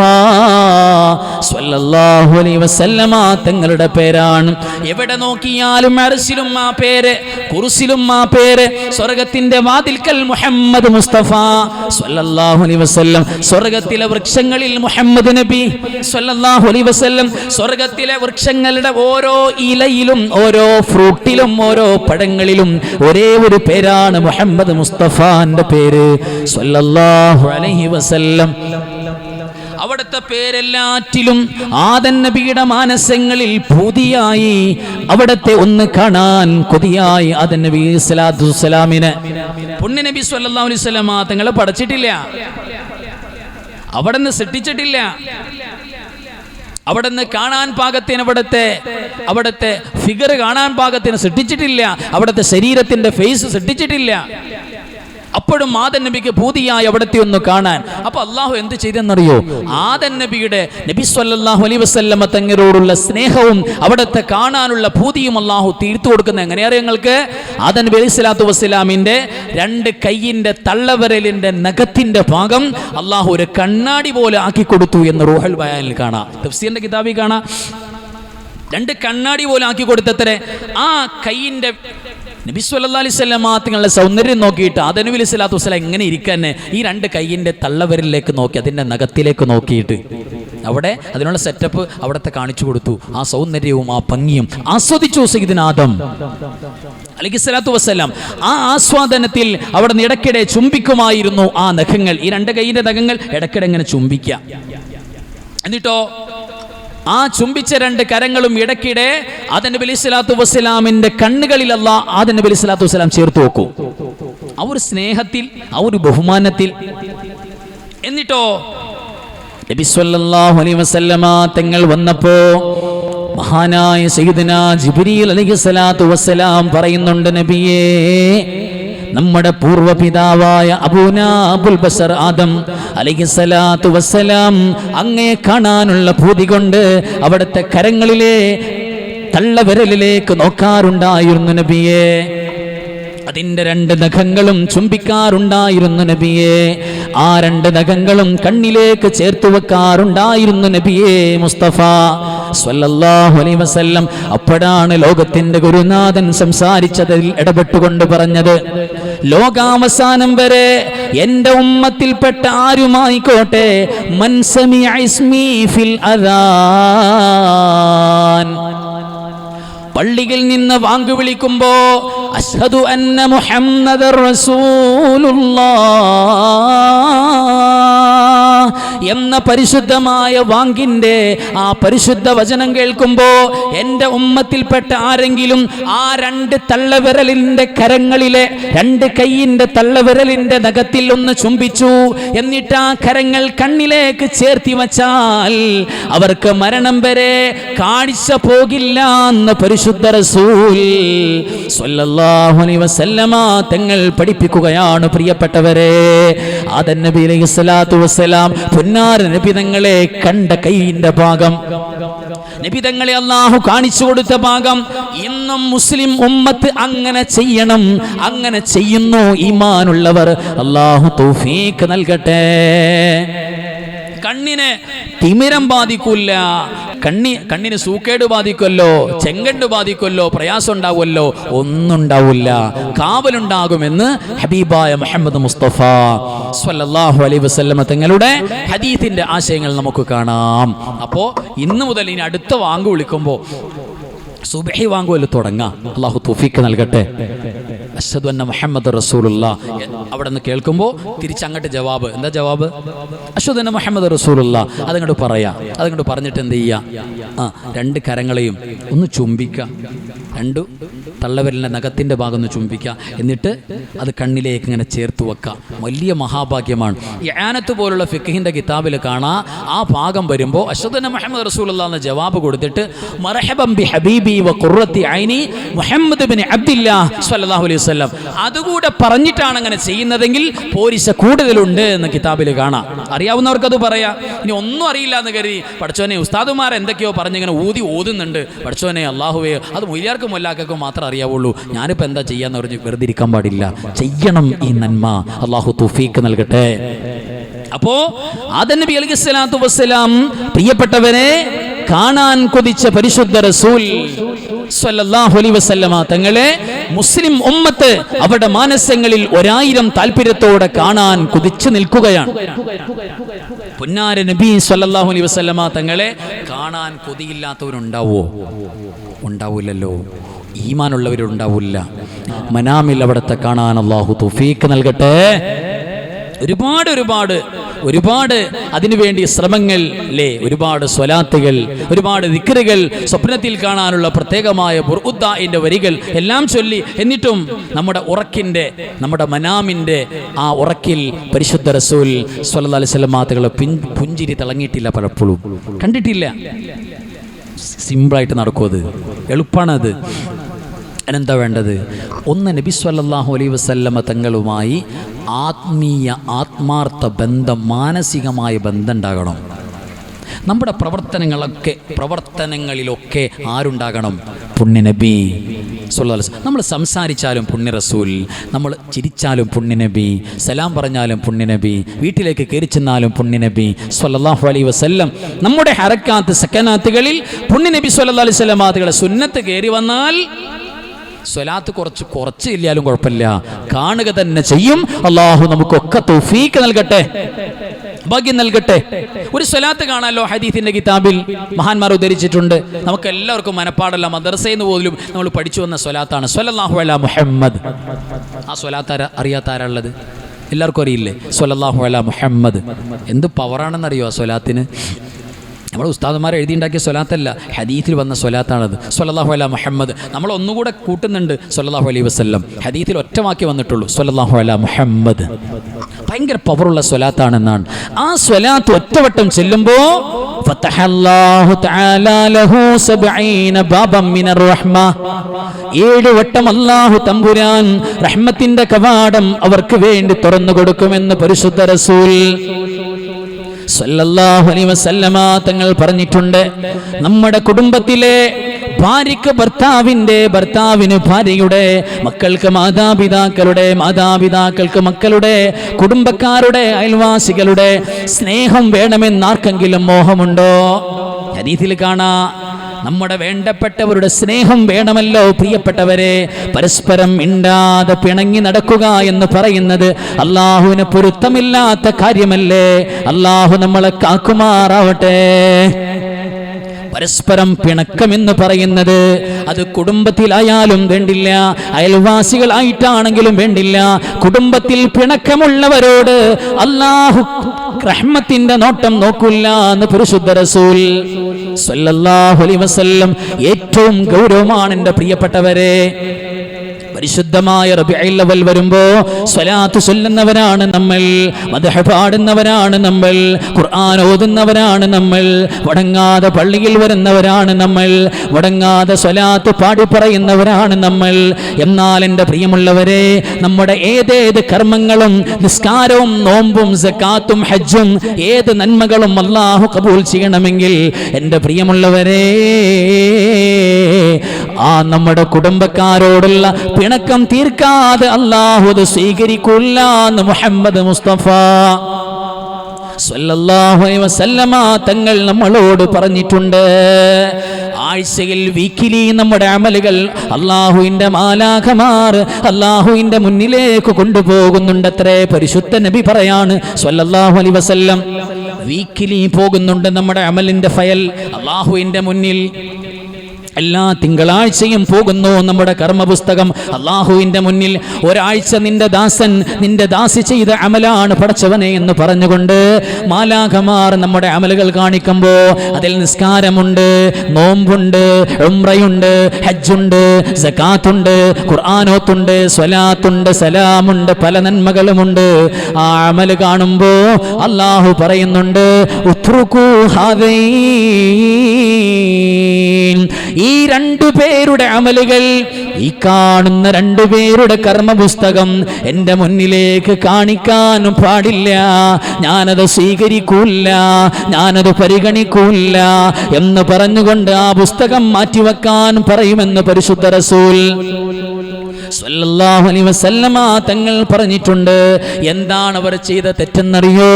സ്വല്ലല്ലാഹു അലൈഹി വസല്ലമ തങ്ങളുടെ പേരാണ്. എവിടെ നോക്കിയാലും അർശിലും ആ പേര്, കുർസിലും ആ പേര്. സ്വർഗത്തിന്റെ വാതിൽക്കൽ മുഹമ്മദ് മുസ്തഫ സ്വല്ലല്ലാഹു അലൈഹി വസല്ലം. സ്വർഗത്തിലെ വൃക്ഷങ്ങളിൽ മുഹമ്മദ് നബി സ്വല്ലല്ലാഹു അലൈഹി വസല്ലം. സ്വർഗത്തിലെ വൃക്ഷങ്ങളുടെ ഓരോ ഇലയിലും, ഓരോ ഫ്രൂട്ടിലും, ഓരോ പഴങ്ങളിലും ഒരേ ഒരു പേരാണ് മുഹമ്മദ് മുസ്തഫാന്റെ പേര് സ്വല്ലല്ലാഹു അലൈഹി വസല്ലം. അവിടുത്തെ പേരെല്ലാറ്റിലും ആദം നബിയുടെ മാനസങ്ങളിൽ പൂതിയായി, അവിടത്തെ ഒന്ന് കാണാൻ കൊതിയായി. ആദം നബി സ്വല്ലല്ലാഹു അലൈഹി വസല്ലമിനെ പുണ്യ നബി സ്വല്ലല്ലാഹു അലൈഹി വസല്ലം തങ്ങളെ പഠിച്ചിട്ടില്ല, അവിടുന്ന് സൃഷ്ടിച്ചിട്ടില്ല. അവിടുന്ന് കാണാൻ പാകത്തിന്, അവിടുത്തെ ഫിഗർ കാണാൻ പാകത്തിന് സൃഷ്ടിച്ചിട്ടില്ല. അവിടുത്തെ ശരീരത്തിന്റെ ഫേസ് സൃഷ്ടിച്ചിട്ടില്ല. അപ്പോഴും ആദം നബിക്ക് ഭൂതിയായി അവിടത്തെ ഒന്ന് കാണാൻ. അപ്പൊ അള്ളാഹു എന്ത് ചെയ്തെന്നറിയോ? ആദം നബിയുടെ, നബി സ്വല്ലല്ലാഹു അലൈഹി വസല്ലമ തങ്ങളോടുള്ള സ്നേഹവും അവിടത്തെ കാണാനുള്ള ഭൂതിയും അള്ളാഹു തീർത്തു കൊടുക്കുന്നത് എങ്ങനെയാ നിങ്ങൾക്ക്? ആദം നബി അലൈഹി സ്വലാത്തു വസ്സലാമിന്റെ 2 കൈയിന്റെ തള്ളവിരലിന്റെ നഖത്തിന്റെ ഭാഗം അള്ളാഹു ഒരു കണ്ണാടി പോലെ ആക്കി കൊടുത്തു എന്ന് റൂഹുൽ ബയാനിൽ കാണാം, തഫ്സീറിന്റെ കിതാബിൽ കാണാം. 2 കണ്ണാടി പോലെ ആക്കി കൊടുത്തത്രേ. ആ കൈയിന്റെ നബി സല്ലല്ലാഹു അലൈഹി വസല്ലം തങ്ങളുടെ സൗന്ദര്യം നോക്കിയിട്ട് ആദം നബി അലൈഹി സ്വലാത്തു വസ്സലാം എങ്ങനെ ഇരിക്കാന്നെ, ഈ 2 കൈയിന്റെ തള്ളവിരലിലേക്ക് നോക്കി, അതിന്റെ നഖത്തിലേക്ക് നോക്കിയിട്ട് അവിടെ അതിനുള്ള സെറ്റപ്പ് അവിടത്തെ കാണിച്ചു കൊടുത്തു. ആ സൗന്ദര്യവും ആ ഭംഗിയും ആസ്വദിച്ചു സയ്യിദുനാ ആദം അലൈഹിസ്സലാത്തു വസ്സലാം. ആ ആസ്വാദനത്തിൽ അവിടെ നിന്ന് ഇടയ്ക്കിടെ ചുംബിക്കുമായിരുന്നു ആ നഖങ്ങൾ. ഈ 2 കൈയിന്റെ നഖങ്ങൾ ഇടയ്ക്കിടെ ഇങ്ങനെ ചുംബിക്കുക. എന്നിട്ടോ ആ ചുംബിച്ച 2 കരങ്ങളും ഇടയ്ക്കിടെ ആദം നബി അലൈഹിസ്സലാത്തു വസ്സലാമിന്റെ കണ്ണുകളിൽ അല്ലാഹ് ആദം നബി അലൈഹിസ്സലാത്തു വസ്സലാം ചേർത്ത് വെക്കും. ആ ഒരു സ്നേഹത്തിൽ, ആ ഒരു ബഹുമാനത്തിൽ. എന്നിട്ടോ നബി സല്ലല്ലാഹു അലൈഹി വസല്ലമ തങ്ങൾ വന്നപ്പോ മഹാനായ സയ്യിദുനാ ജിബ്രീൽ അലൈഹിസ്സലാത്തു വസ്സലാം പറയുന്നുണ്ട്, നബിയേ, നമ്മുടെ പൂർവ്വപിതാവായ അബൂനാ അബുൽ ബശർ ആദം അലൈഹിസ്സലാത്തു വസ്സലാം അങ്ങയെ കാണാനുള്ള പൂതി കൊണ്ട് അവിടുത്തെ കരങ്ങളിലെ തള്ളവിരലിലേക്ക് നോക്കാറുണ്ടായിരുന്നു നബിയേ. അതിന്റെ 2 നഖങ്ങളും ചുംബിക്കാറുണ്ടായിരുന്നു നബിയേ. ആ 2 നഖങ്ങളും കണ്ണിലേക്ക് ചേർത്തു വെക്കാറുണ്ടായിരുന്നു നബിയേ മുസ്തഫ സ്വല്ലല്ലാഹു അലൈഹി വസല്ലം. അപ്പോഴാണ് ലോകത്തിന്റെ ഗുരുനാഥൻ സംസാരിച്ചതിൽ ഇടപെട്ടുകൊണ്ട് പറഞ്ഞത്, ലോകാവസാനം വരെ എന്റെ ഉമ്മത്തിൽപ്പെട്ട ആരുമായിക്കോട്ടെ, മൻ സമിഅ ഇസ്മി ഫിൽ അദാൻ, പള്ളിയിൽ നിന്ന് വാങ്ക് വിളിക്കുമ്പോ അശ്ഹദു അന്ന മുഹമ്മദർ റസൂലുള്ളാഹ് എന്ന പരിശുദ്ധമായ വാങ്കിന്റെ ആ പരിശുദ്ധ വചനം കേൾക്കുമ്പോ എന്റെ ഉമ്മത്തിൽപ്പെട്ട ആരെങ്കിലും ആ 2 തള്ളവിരലിന്റെ കരങ്ങളിലെ 2 കൈയിന്റെ തള്ളവിരലിന്റെ നഖത്തിൽ ഒന്ന് ചുംബിച്ചു, എന്നിട്ട് ആ കരങ്ങൾ കണ്ണിലേക്ക് ചേർത്തി വച്ചാൽ അവർക്ക് മരണം വരെ കാഴ്ച പോകില്ല എന്ന് പരിശുദ്ധ റസൂൽ സ്വല്ലല്ലാഹു അലൈഹി വസല്ലമ തങ്ങൾ പഠിപ്പിക്കുകയാണ്. പ്രിയപ്പെട്ടവരെ, ആദം നബി അലൈഹിസ്സലാത്തു വസ്സലാം പുന്നാര നബി തങ്ങളെ കണ്ട കൈയിന്റെ ഭാഗം, നബി തങ്ങളെ അല്ലാഹു കാണിച്ചു കൊടുത്ത ഭാഗം ഇന്നും മുസ്ലിം ഉമ്മത്ത് അങ്ങനെ ചെയ്യണം. അങ്ങനെ ചെയ്യുന്നു ഈമാനുള്ളവർ. അല്ലാഹു തൗഫീഖ് നൽകട്ടെ. കണ്ണിന് തിമിരം ബാധിക്കില്ല, കണ്ണിന് സൂക്കേട് ബാധിക്കുമല്ലോ, ചെങ്കണ്ട് ബാധിക്കുമല്ലോ, പ്രയാസം ഉണ്ടാവുമല്ലോ, ഒന്നും ഉണ്ടാവില്ല, കാവലുണ്ടാകുമെന്ന് ഹബീബായ മുഹമ്മദ് മുസ്തഫ സ്വല്ലല്ലാഹു അലൈഹി വസല്ലമ തങ്ങളുടെ ഹദീസിന്റെ ആശയങ്ങൾ നമുക്ക് കാണാം. അപ്പോൾ ഇന്ന് മുതൽ ഇനി അടുത്ത വാങ്ക് വിളിക്കുമ്പോൾ സുബ്ഹി വാങ്കുവല്ലോ തുടങ്ങാം. അല്ലാഹു തൗഫീഖ് നൽകട്ടെ. അശ്ഹദു അന്ന മുഹമ്മദ് റസൂലുള്ളാഹ് അവിടെ നിന്ന് കേൾക്കുമ്പോൾ തിരിച്ചങ്ങോട്ട് ജവാബ്. എന്താ ജവാബ്? അശ്ഹദു അന്ന മുഹമ്മദ് റസൂലുള്ളാഹ്. അതങ്ങോട്ട് പറയാം. അതങ്ങോട്ട് പറഞ്ഞിട്ട് എന്ത് ചെയ്യുക? 2 കരങ്ങളെയും ഒന്ന് ചുംബിക്കുക, 2 തള്ളവിരലിൻ്റെ നഖത്തിൻ്റെ ഭാഗം ഒന്ന് ചുംബിക്കുക, എന്നിട്ട് അത് കണ്ണിലേക്ക് ഇങ്ങനെ ചേർത്ത് വെക്കുക. വലിയ മഹാഭാഗ്യമാണ്. ഇആനത്ത് പോലുള്ള ഫിഖ്ഹിൻ്റെ കിതാബിൽ കാണാം, ആ ഭാഗം വരുമ്പോൾ അശ്ഹദു അന്ന മുഹമ്മദ് റസൂലുള്ളാഹ് എന്ന ജവാബ് കൊടുത്തിട്ട് മർഹബൻ ബി ഹബീബി വ ഖുർറത്തി ഐനി മുഹമ്മദ് ബിൻ അബ്ദില്ലാഹ് സ്വല്ലല്ലാഹു അലൈഹി വസല്ലം അതുകൂടെ പറഞ്ഞിട്ടാണ് അങ്ങനെ ചെയ്യുന്നതെങ്കിൽ പോരിശ കൂടുതലുണ്ട് എന്ന് കിതാബിൽ കാണാം. അറിയാവുന്നവർക്കത് പറയാം. ഇനി ഒന്നും അറിയില്ല എന്ന് കരുതി പഠിച്ചോനെ ഉസ്താദുമാർ എന്തൊക്കെയോ പറഞ്ഞിങ്ങനെ ഓതുന്നുണ്ട്, പഠിച്ചോനെ അള്ളാഹുവേ അത് മുയ്യാർക്കും മൊല്ലാക്കും മാത്രം അറിയാവുള്ളൂ, ഞാനിപ്പോൾ എന്താ ചെയ്യാന്ന് പറഞ്ഞ് വെറുതെ ഇരിക്കാൻ പാടില്ല. ചെയ്യണം ഈ നന്മ. അള്ളാഹു തൗഫീഖ് നൽകട്ടെ. അപ്പോ ആദം നബി അലൈഹിസ്സലാത്തു വസ്സലാം പ്രിയപ്പെട്ടവരെ കാണാൻ കൊതിച്ച പരിശുദ്ധ റസൂൽ സ്വല്ലല്ലാഹു അലൈഹി വസല്ലമ തങ്ങളെ മുസ്ലിം ഉമ്മത്ത് അവരുടെ മാനസങ്ങളിൽ 1000 താല്പര്യത്തോടെ കാണാൻ കൊതിച്ചു നിൽക്കുകയാണ്. പുന്നാര നബി സ്വല്ലല്ലാഹു അലൈഹി വസല്ലമ തങ്ങളെ കാണാൻ കൊതിയില്ലാത്തവരുണ്ടാവോ? ഉണ്ടാവില്ലല്ലോ. ഈമാനുള്ളവരുണ്ടാവില്ല. മനാമിൽ അവിടത്തെ കാണാൻ അല്ലാഹു തൗഫീഖ് നൽകട്ടെ. ഒരുപാട് അതിനുവേണ്ടി ശ്രമങ്ങൾ അല്ലേ, ഒരുപാട് സ്വലാത്തുകൾ, ഒരുപാട് ദിക്റുകൾ, സ്വപ്നത്തിൽ കാണാനുള്ള പ്രത്യേകമായ ബുർഉദ്ദാഇന്റെ വരികൾ എല്ലാം ചൊല്ലി. എന്നിട്ടും നമ്മുടെ മനാമിന്റെ ആ ഉറക്കിൽ പരിശുദ്ധ റസൂൽ സ്വല്ലല്ലാഹു അലൈഹി വസല്ലം മാതകളെ പുഞ്ചിരി തിളങ്ങിയിട്ടില്ല, പലപ്പോഴും കണ്ടിട്ടില്ല. സിമ്പിളായിട്ട് നടക്കും, അത് എളുപ്പമാണത്. അതിനെന്താ വേണ്ടത്? ഒന്ന്, നബി സ്വല്ലല്ലാഹു അലൈഹി വസല്ലമ തങ്ങളുമായി ആത്മാർത്ഥ ബന്ധം, മാനസികമായ ബന്ധം ഉണ്ടാകണം. നമ്മുടെ പ്രവർത്തനങ്ങളിലൊക്കെ ആരുണ്ടാകണം? പുണ്യ നബി സ്വല്ലല്ലാഹു അലൈഹി വസല്ലം. നമ്മൾ സംസാരിച്ചാലും പുണ്യ റസൂൽ, നമ്മൾ ചിരിച്ചാലും പുണ്യ നബി, സലാം പറഞ്ഞാലും പുണ്യ നബി, വീട്ടിലേക്ക് കയറി ചെന്നാലും പുണ്യ നബി സ്വല്ലല്ലാഹു അലൈഹി വസല്ലം. നമ്മുടെ ഹറക്കാത്ത് സക്കനാത്തുകളിൽ പുണ്യ നബി സ്വല്ലല്ലാഹു അലൈഹി വസല്ലം മാതകളെ സുന്നത്ത് കയറി വന്നാൽ സ്വലാത്ത് കുറച്ച് ഇല്ലാലും കുഴപ്പമില്ല, കാണുക തന്നെ ചെയ്യും. അള്ളാഹു നമുക്കൊക്കെ തൗഫീഖ് നൽകട്ടെ, ഭാഗ്യം നൽകട്ടെ. ഒരു സ്വലാത്ത് കാണാലോ, ഹദീസിന്റെ കിതാബിൽ മഹാന്മാർ ഉദ്ധരിച്ചിട്ടുണ്ട്. നമുക്ക് എല്ലാവർക്കും മനപ്പാടല്ല, മദ്രസയിൽ നിന്ന് പോലും നമ്മൾ പഠിച്ചു വന്ന സ്വലാത്താണ് സ്വല്ലല്ലാഹു അലാ മുഹമ്മദ്. ആ സ്വലാത്ത് അറിയാത്ത ആരാളുള്ളത്? എല്ലാവർക്കും അറിയില്ലേ? സ്വല്ലല്ലാഹു അലാ മുഹമ്മദ്. എന്ത് പവറാണെന്നറിയോ ആ സ്വലാത്തിന്? നമ്മുടെ ഉസ്താദന്മാർ എഴുതിയുണ്ടാക്കിയ സ്വലാത്തല്ല, ഹദീത്തിൽ വന്ന സ്വലാത്താണത്. സ്വല്ലല്ലാഹു അലാ മുഹമ്മദ്. നമ്മൾ ഒന്നുകൂടെ കൂട്ടുന്നുണ്ട് സ്വല്ലല്ലാഹു അലൈഹി വസല്ലം. ഹദീത്തിൽ ഒറ്റ വാക്യം വന്നിട്ടുള്ളൂ, സ്വല്ലല്ലാഹു അലാ മുഹമ്മദ്. ഭയങ്കര പവറുള്ള സ്വലാത്താണെന്നാണ്. ആ സ്വലാത്ത് ഒറ്റവട്ടം ചെല്ലുമ്പോൾ ഫതഹല്ലാഹു തആല ലഹു 70 ബാബൻ മിനർ റഹ്മ, 7 വട്ടം അല്ലാഹു തമ്പുരാൻ റഹ്മത്തിന്റെ കവാടം അവർക്ക് വേണ്ടി തുറന്നു കൊടുക്കുമെന്ന് പരിശുദ്ധ റസൂൽ സല്ലല്ലാഹു അലൈഹി വസല്ലമ തങ്ങൾ പറഞ്ഞിട്ടുണ്ട്. നമ്മുടെ കുടുംബത്തിലെ ഭാര്യയ്ക്ക് ഭർത്താവിന് ഭാര്യയുടെ, മക്കൾക്ക് മാതാപിതാക്കൾക്ക് മക്കളുടെ, കുടുംബക്കാരുടെ, അയൽവാസികളുടെ സ്നേഹം വേണമെന്ന് ആർക്കെങ്കിലും മോഹമുണ്ടോ? ഹദീസിൽ കാണാ, നമ്മുടെ വേണ്ടപ്പെട്ടവരുടെ സ്നേഹം വേണമല്ലോ പ്രിയപ്പെട്ടവരെ. പരസ്പരം മിണ്ടാതെ പിണങ്ങി നടക്കുക എന്ന് പറയുന്നത് അള്ളാഹുവിന് പൊരുത്തമില്ലാത്ത കാര്യമല്ലേ? അള്ളാഹു നമ്മളെ കാക്കുമാറാവട്ടെ. പരസ്പരം പിണക്കമെന്ന് പറയുന്നത് അത് കുടുംബത്തിലായാലും വേണ്ടില്ല, അയൽവാസികളായിട്ടാണെങ്കിലും വേണ്ടില്ല. കുടുംബത്തിൽ പിണക്കമുള്ളവരോട് അല്ലാഹു റഹ്മത്തിന്റെ നോട്ടം നോക്കില്ല എന്ന് പരിശുദ്ധ റസൂൽ സല്ലല്ലാഹു അലൈഹി വസല്ലം. ഏറ്റവും ഗൗരവമാണ് എൻ്റെ പ്രിയപ്പെട്ടവരെ. പരിശുദ്ധമായ റബീഉൽ അവ്വൽ വരുമ്പോ സ്വലാത്ത് ചൊല്ലുന്നവരാണ് നമ്മൾ, മദ്ഹ് പാടുന്നവരാണ് നമ്മൾ, ഖുർആൻ ഓതുന്നവരാണ് നമ്മൾ, മുടങ്ങാതെ പള്ളിയിൽ വരുന്നവരാണ് നമ്മൾ, മുടങ്ങാതെ സ്വലാത്ത് പാടി പറയുന്നവരാണ് നമ്മൾ. എന്നാൽ എൻ്റെ പ്രിയമുള്ളവരെ, നമ്മുടെ ഏതേത് കർമ്മങ്ങളും, നിസ്കാരവും നോമ്പും സക്കാത്തും ഹജ്ജും, ഏത് നന്മകളും അല്ലാഹു കബൂൽ ചെയ്യണമെങ്കിൽ എൻ്റെ പ്രിയമുള്ളവരെ, ആ നമ്മുടെ കുടുംബക്കാരോടുള്ള പിണക്കം തീർക്കാതെ അല്ലാഹു അത് സ്വീകരിക്കില്ല എന്ന് മുഹമ്മദ് മുസ്തഫ സല്ലല്ലാഹു അലൈഹി വസല്ലമ തങ്ങൾ നമ്മളോട് പറഞ്ഞിട്ടുണ്ട്. ആഴ്ചയിൽ വീക്കിലി നമ്മുടെ അമലുകൾ അല്ലാഹുവിൻ്റെ മാലാഖമാർ അല്ലാഹുവിൻ്റെ മുന്നിലേക്ക് കൊണ്ടുപോകുന്നുണ്ടത്രേ. പരിശുദ്ധ നബി പറയാണ് സല്ലല്ലാഹു അലൈഹി വസല്ലം, വീക്കിലി പോകുന്നുണ്ട് നമ്മുടെ അമലിൻ്റെ ഫയൽ അല്ലാഹുവിൻ്റെ മുന്നിൽ. എല്ലാ തിങ്കളാഴ്ചയും പോകുന്നു നമ്മുടെ കർമ്മപുസ്തകം അല്ലാഹുവിൻ്റെ മുന്നിൽ. ഒരാഴ്ച നിന്റെ ദാസി ചെയ്ത അമലാണ് പടച്ചവനെ എന്ന് പറഞ്ഞുകൊണ്ട് മാലാഖമാർ നമ്മുടെ അമലുകൾ കാണിക്കുമ്പോൾ അതിൽ നിസ്കാരമുണ്ട്, നോമ്പുണ്ട്, ഉംറയുണ്ട്, ഹജ്ജുണ്ട്, സകാത്തുണ്ട്, ഖുർആനോത്തുണ്ട്, സ്വലാത്തുണ്ട്, സലാമുണ്ട്, പല നന്മകളുമുണ്ട്. ആ അമൽ കാണുമ്പോൾ അല്ലാഹു പറയുന്നുണ്ട്, ഉത്റുകൂ ഹാദൈൻ, ഈ 2 പേരുടെ അമലുകൾ, ഈ കാണുന്ന 2 പേരുടെ കർമ്മപുസ്തകം എൻ്റെ മുന്നിലേക്ക് കാണിക്കാനും പാടില്ല, ഞാനത് സ്വീകരിക്കൂല്ല, ഞാനത് പരിഗണിക്കൂല്ല എന്ന് പറഞ്ഞുകൊണ്ട് ആ പുസ്തകം മാറ്റിവെക്കാൻ പറയുമെന്ന് പരിശുദ്ധ റസൂൽ സല്ലല്ലാഹു അലൈഹി വസല്ലമ തങ്ങൾ പറഞ്ഞിട്ടുണ്ട്. എന്താണ് അവർ ചെയ്ത തെറ്റെന്നറിയോ?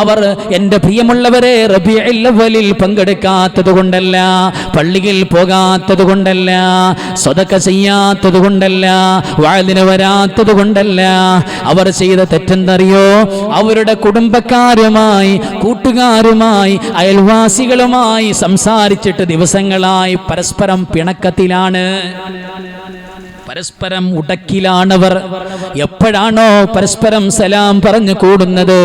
അവർ എൻ്റെ പ്രിയമുള്ളവരെ റബീഉൽ അവ്വലിൽ പങ്കെടുക്കാത്തത് കൊണ്ടല്ല, പള്ളിയിൽ പോകാത്തത് കൊണ്ടല്ല, സദഖ ചെയ്യാത്തത് കൊണ്ടല്ല, വഅദിന് വരാത്തത് കൊണ്ടല്ല. അവർ ചെയ്ത തെറ്റെന്നറിയോ? അവരുടെ കുടുംബക്കാരുമായി, കൂട്ടുകാരുമായി, അയൽവാസികളുമായി സംസാരിച്ചിട്ട് ദിവസങ്ങളായി പരസ്പരം പിണക്കത്തിലാണ്, പരസ്പരം ഉടക്കിലാണവർ. എപ്പോഴാണോ പരസ്പരം സലാം പറഞ്ഞു കൂടുന്നത്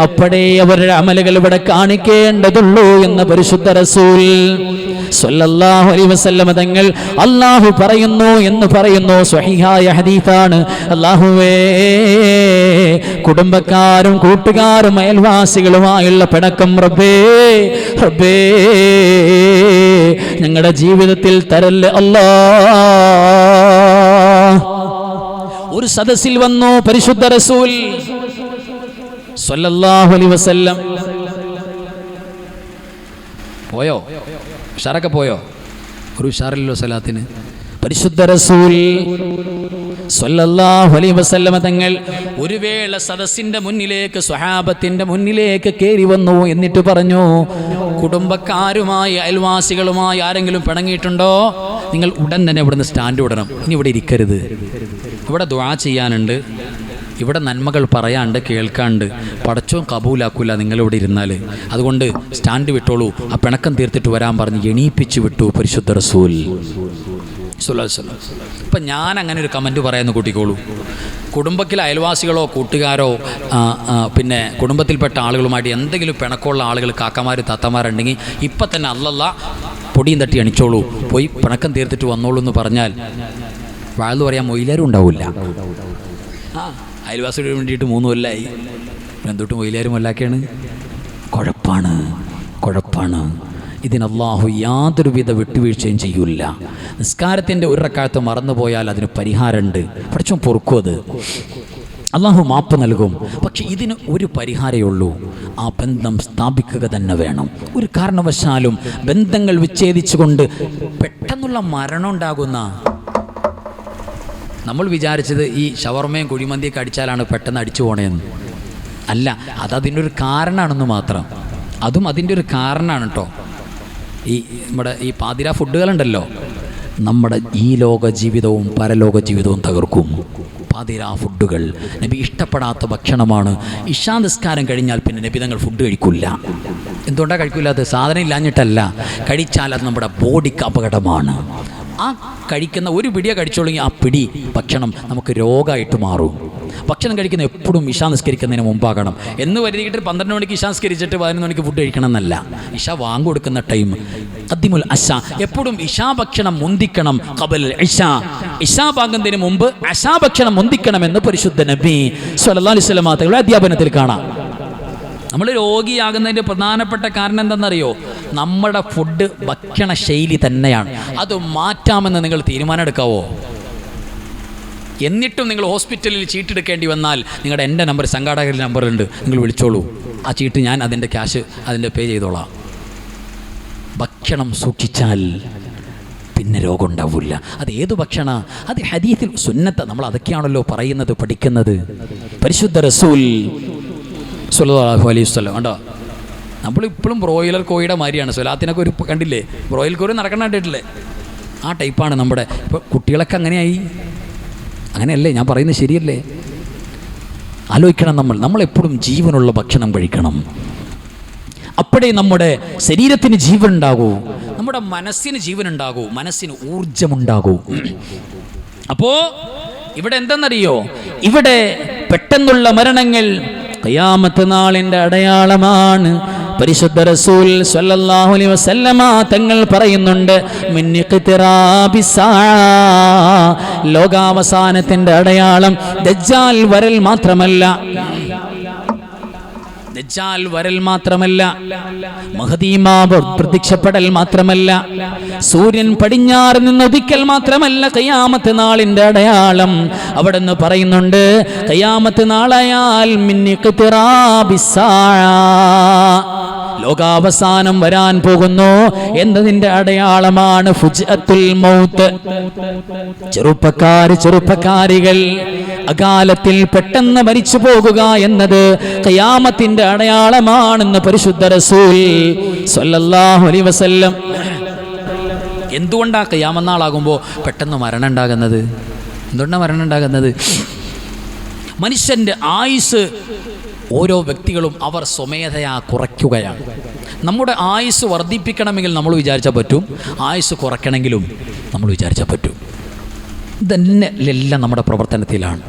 അപ്പോഴേ അവരുടെ അമലുകൾ ഇവിടെ കാണിക്കേണ്ടതുള്ളൂ എന്ന് പരിശുദ്ധ റസൂൽ സല്ലല്ലാഹു അലൈഹി വസല്ലം തങ്ങൾ അല്ലാഹു പറയുന്നു എന്ന് പറയുന്നു. സ്വഹീഹായ ഹദീസാണ്. അല്ലാഹുവേ, കുടുംബക്കാരും കൂട്ടുകാരും അയൽവാസികളുമായുള്ള പിണക്കം റബ്ബേ റബ്ബേ ഞങ്ങളുടെ ജീവിതത്തിൽ തരല്ലേ അല്ലാ. ഒരു സദസ്സിൽ വന്നു പരിശുദ്ധ റസൂൽ സല്ലല്ലാഹു അലൈഹി വസല്ലം. പോയോ? ഉഷാറൊക്കെ പോയോ? ഒരു ഉഷാറില്ലല്ലോ സലാത്തിന്. പരിശുദ്ധ റസൂൽ സല്ലല്ലാഹു അലൈഹി വസല്ലം തങ്ങൾ ഒരു വേള സദസ്സിന്റെ മുന്നിലേക്ക്, സ്വഹാബത്തിന്റെ മുന്നിലേക്ക് കയറി വന്നു. എന്നിട്ട് പറഞ്ഞു, കുടുംബക്കാരുമായി അയൽവാസികളുമായി ആരെങ്കിലും പിണങ്ങിയിട്ടുണ്ടോ? നിങ്ങൾ ഉടൻ തന്നെ ഇവിടുന്ന് സ്റ്റാൻഡ് വിടണം. ഇനി ഇവിടെ ഇരിക്കരുത്. ഇവിടെ ദുആ ചെയ്യാനുണ്ട്, ഇവിടെ നന്മകൾ പറയാണ്ട് കേൾക്കാണ്ട്. പടച്ചോൻ കബൂലാക്കൂല നിങ്ങളിവിടെ ഇരുന്നാൽ. അതുകൊണ്ട് സ്റ്റാൻഡ് വിട്ടോളൂ, ആ പിണക്കം തീർത്തിട്ട് വരാൻ പറഞ്ഞ് എണീപ്പിച്ചു വിട്ടു പരിശുദ്ധ റസൂൽ. ഇപ്പം ഞാൻ അങ്ങനെ ഒരു കമൻറ്റ് പറയാമെന്ന് കൂട്ടിക്കോളൂ. കുടുംബത്തിലെ അയൽവാസികളോ കൂട്ടുകാരോ പിന്നെ കുടുംബത്തിൽപ്പെട്ട ആളുകളുമായിട്ട് എന്തെങ്കിലും പിണക്കമുള്ള ആളുകൾ കാക്കമാർ താത്തമാരുണ്ടെങ്കിൽ ഇപ്പം തന്നെ അല്ലല്ല പൊടിയും തട്ടി അണിച്ചോളൂ, പോയി പിണക്കം തീർത്തിട്ട് വന്നോളൂ എന്ന് പറഞ്ഞാൽ വാഴ്ന്നു പറയാൻ മൊയിലാരും ഉണ്ടാവില്ല. അയൽവാസിക്ക് വേണ്ടിയിട്ട് 3 കൊല്ലമായി, എന്തൊട്ട് മൊയിലാരും വല്ലാക്കെയാണ്. കുഴപ്പാണ്. ഇതിന് അല്ലാഹു യാതൊരുവിധ വിട്ടുവീഴ്ചയും ചെയ്യൂല. നിസ്കാരത്തിൻ്റെ ഒരു റക്അത്ത് മറന്നുപോയാൽ അതിന് പരിഹാരമുണ്ട്, പഠിച്ചോ പൊറുക്കും, അത് അല്ലാഹു മാപ്പ് നൽകും. പക്ഷെ ഇതിന് ഒരു പരിഹാരമേ ഉള്ളൂ, ആ ബന്ധം സ്ഥാപിക്കുക തന്നെ വേണം. ഒരു കാരണവശാലും ബന്ധങ്ങൾ വിച്ഛേദിച്ചുകൊണ്ട് പെട്ടെന്നുള്ള മരണം ഉണ്ടാകുന്ന, നമ്മൾ വിചാരിച്ചത് ഈ ഷവർമയും കുഴിമന്തിയൊക്കെ അടിച്ചാലാണ് പെട്ടെന്ന് അടിച്ചു പോണേന്ന്. അല്ല, അതതിൻ്റെ ഒരു കാരണമാണെന്ന് മാത്രം. അതും അതിൻ്റെ ഒരു കാരണമാണ് കേട്ടോ. നമ്മുടെ ഈ പാതിര ഫുഡുകളുണ്ടല്ലോ, നമ്മുടെ ഈ ലോക ജീവിതവും പരലോക ജീവിതവും തകർക്കും. പാതിര ഫുഡുകൾ നബി ഇഷ്ടപ്പെടാത്ത ഭക്ഷണമാണ്. ഇശാ നിസ്കാരം കഴിഞ്ഞാൽ പിന്നെ നബി തങ്ങൾ ഫുഡ് കഴിക്കില്ല. എന്തുകൊണ്ടാണ് കഴിക്കില്ലാത്ത? സാധനം ഇല്ലാഞ്ഞിട്ടല്ല, കഴിച്ചാൽ അത് നമ്മുടെ ബോഡിക്ക് അപകടമാണ്. ആ കഴിക്കുന്ന ഒരു പിടിയെ കഴിച്ചോളെങ്കിൽ ആ പിടി ഭക്ഷണം നമുക്ക് രോഗമായിട്ട് മാറും. ഭക്ഷണം കഴിക്കുന്ന എപ്പോഴും ഇശാ നിസ്കരിക്കുന്നതിന് മുമ്പാകണം എന്ന് കരുതിയിട്ട് 12 മണിക്ക് ഇശാ നിസ്കരിച്ചിട്ട് 11 മണിക്ക് ഫുഡ് കഴിക്കണം എന്നല്ല. ഇശാ വാങ്ങുകൊടുക്കുന്ന ടൈം ഖദ്ദിമുൽ അശാ, എപ്പോഴും ഇശാ ഭക്ഷണം മുന്തിക്കണം. ഖബൽ ഇശാ, ഇശാ ഭാഗത്തിന് മുമ്പ് അശാ ഭക്ഷണം മുന്തിക്കണമെന്ന് പരിശുദ്ധ നബി സ്വല്ലല്ലാഹു അലൈഹി വസല്ലം തങ്ങളുടെ അധ്യാപനത്തിൽ കാണാം. നമ്മൾ രോഗിയാകുന്നതിൻ്റെ പ്രധാനപ്പെട്ട കാരണം എന്താണെന്നറിയോ? നമ്മുടെ ഫുഡ് ഭക്ഷണ ശൈലി തന്നെയാണ്. അത് മാറ്റാമെന്ന് നിങ്ങൾ തീരുമാനം എടുക്കാവോ? എന്നിട്ടും നിങ്ങൾ ഹോസ്പിറ്റലിൽ ചീട്ടെടുക്കേണ്ടി വന്നാൽ എൻ്റെ നമ്പർ, സംഘാടകരുടെ നമ്പറുണ്ട്, നിങ്ങൾ വിളിച്ചോളൂ. ആ ചീട്ട് ഞാൻ അതിൻ്റെ ക്യാഷ് പേ ചെയ്തോളാം. ഭക്ഷണം സൂക്ഷിച്ചാൽ പിന്നെ രോഗം ഉണ്ടാവില്ല. അത് ഏത് ഭക്ഷണ? അത് ഹദീസിൽ സുന്നത്ത്, നമ്മൾ അതൊക്കെയാണല്ലോ പറയുന്നത്, പഠിക്കുന്നത്. പരിശുദ്ധ റസൂൽ സ്വല്ലല്ലാഹു അലൈഹി വസല്ലം കണ്ടോ, നമ്മളിപ്പോഴും ബ്രോയിലർ കോഴിയുടെ മാതിരിയാണ്. സ്വലാത്തിനൊക്കെ ഒരു കണ്ടില്ലേ, ബ്രോയിലർ കോഴി നടക്കണ കണ്ടിട്ടില്ലേ? ആ ടൈപ്പാണ് നമ്മുടെ ഇപ്പോൾ കുട്ടികളൊക്കെ അങ്ങനെയായി. അങ്ങനെയല്ലേ ഞാൻ പറയുന്നത്? ശരിയല്ലേ? ആലോചിക്കണം. നമ്മളെപ്പോഴും ജീവനുള്ള ഭക്ഷണം കഴിക്കണം. അപ്പോഴേ നമ്മുടെ ശരീരത്തിന് ജീവൻ ഉണ്ടാകൂ, നമ്മുടെ മനസ്സിന് ജീവൻ ഉണ്ടാകൂ, മനസ്സിന് ഊർജമുണ്ടാകൂ. അപ്പോൾ ഇവിടെ എന്തെന്നറിയോ? ഇവിടെ പെട്ടെന്നുള്ള മരണങ്ങൾ ഖിയാമത്ത് നാളിൻ്റെ അടയാളമാണ്. പരിശുദ്ധ റസൂൽ സ്വല്ലല്ലാഹു അലൈഹി വസല്ലമ തങ്ങൾ പറയുന്നുണ്ട്, മിൻ ഇഖ്തിറാബിസ്സാ, ലോകാവസാനത്തിൻ്റെ അടയാളം ദജ്ജാൽ വരൽ മാത്രമല്ല, മഹദീമാവ് പ്രത്യക്ഷപ്പെടൽ മാത്രമല്ല, സൂര്യൻ പടിഞ്ഞാറ് നിന്ന് ഉദിക്കൽ മാത്രമല്ല ഖിയാമത്ത് നാളിന്റെ അടയാളം. അവിടുന്ന് പറയുന്നുണ്ട്, ഖിയാമത്ത് നാളായാൽ മിൻ ഇഖ്തിറാബിസ്സാ, ലോകാവസാനം വരാൻ പോകുന്നു എന്നതിന്റെ അടയാളമാണ് ഫുജ്അത്തുൽ മൗത്ത്. ചെറുപ്പക്കാരികൾ അകാലത്തിൽ പെട്ടെന്ന് മരിച്ചു പോകുക എന്നത് ഖിയാമത്തിന്റെ അടയാളമാണെന്ന് പരിശുദ്ധ റസൂൽ സ്വല്ലല്ലാഹു അലൈഹി വസല്ലം. എന്തുകൊണ്ടാണ് ഖിയാമത്ത് നാളാകുമ്പോൾ പെട്ടെന്ന് മരണം ഉണ്ടാകുന്നത്? എന്തുകൊണ്ടാണ് മരണം ഉണ്ടാകുന്നത്? മനുഷ്യന്റെ ആയുസ് ഓരോ വ്യക്തികളും അവർ സ്വമേധയാ കുറയ്ക്കുകയാണ്. നമ്മുടെ ആയുസ് വർദ്ധിപ്പിക്കണമെങ്കിൽ നമ്മൾ വിചാരിച്ചാൽ പറ്റും, ആയുസ് കുറയ്ക്കണമെങ്കിലും നമ്മൾ വിചാരിച്ചാൽ പറ്റും. ഇതെല്ലാം നമ്മുടെ പ്രവർത്തനത്തിലാണ്.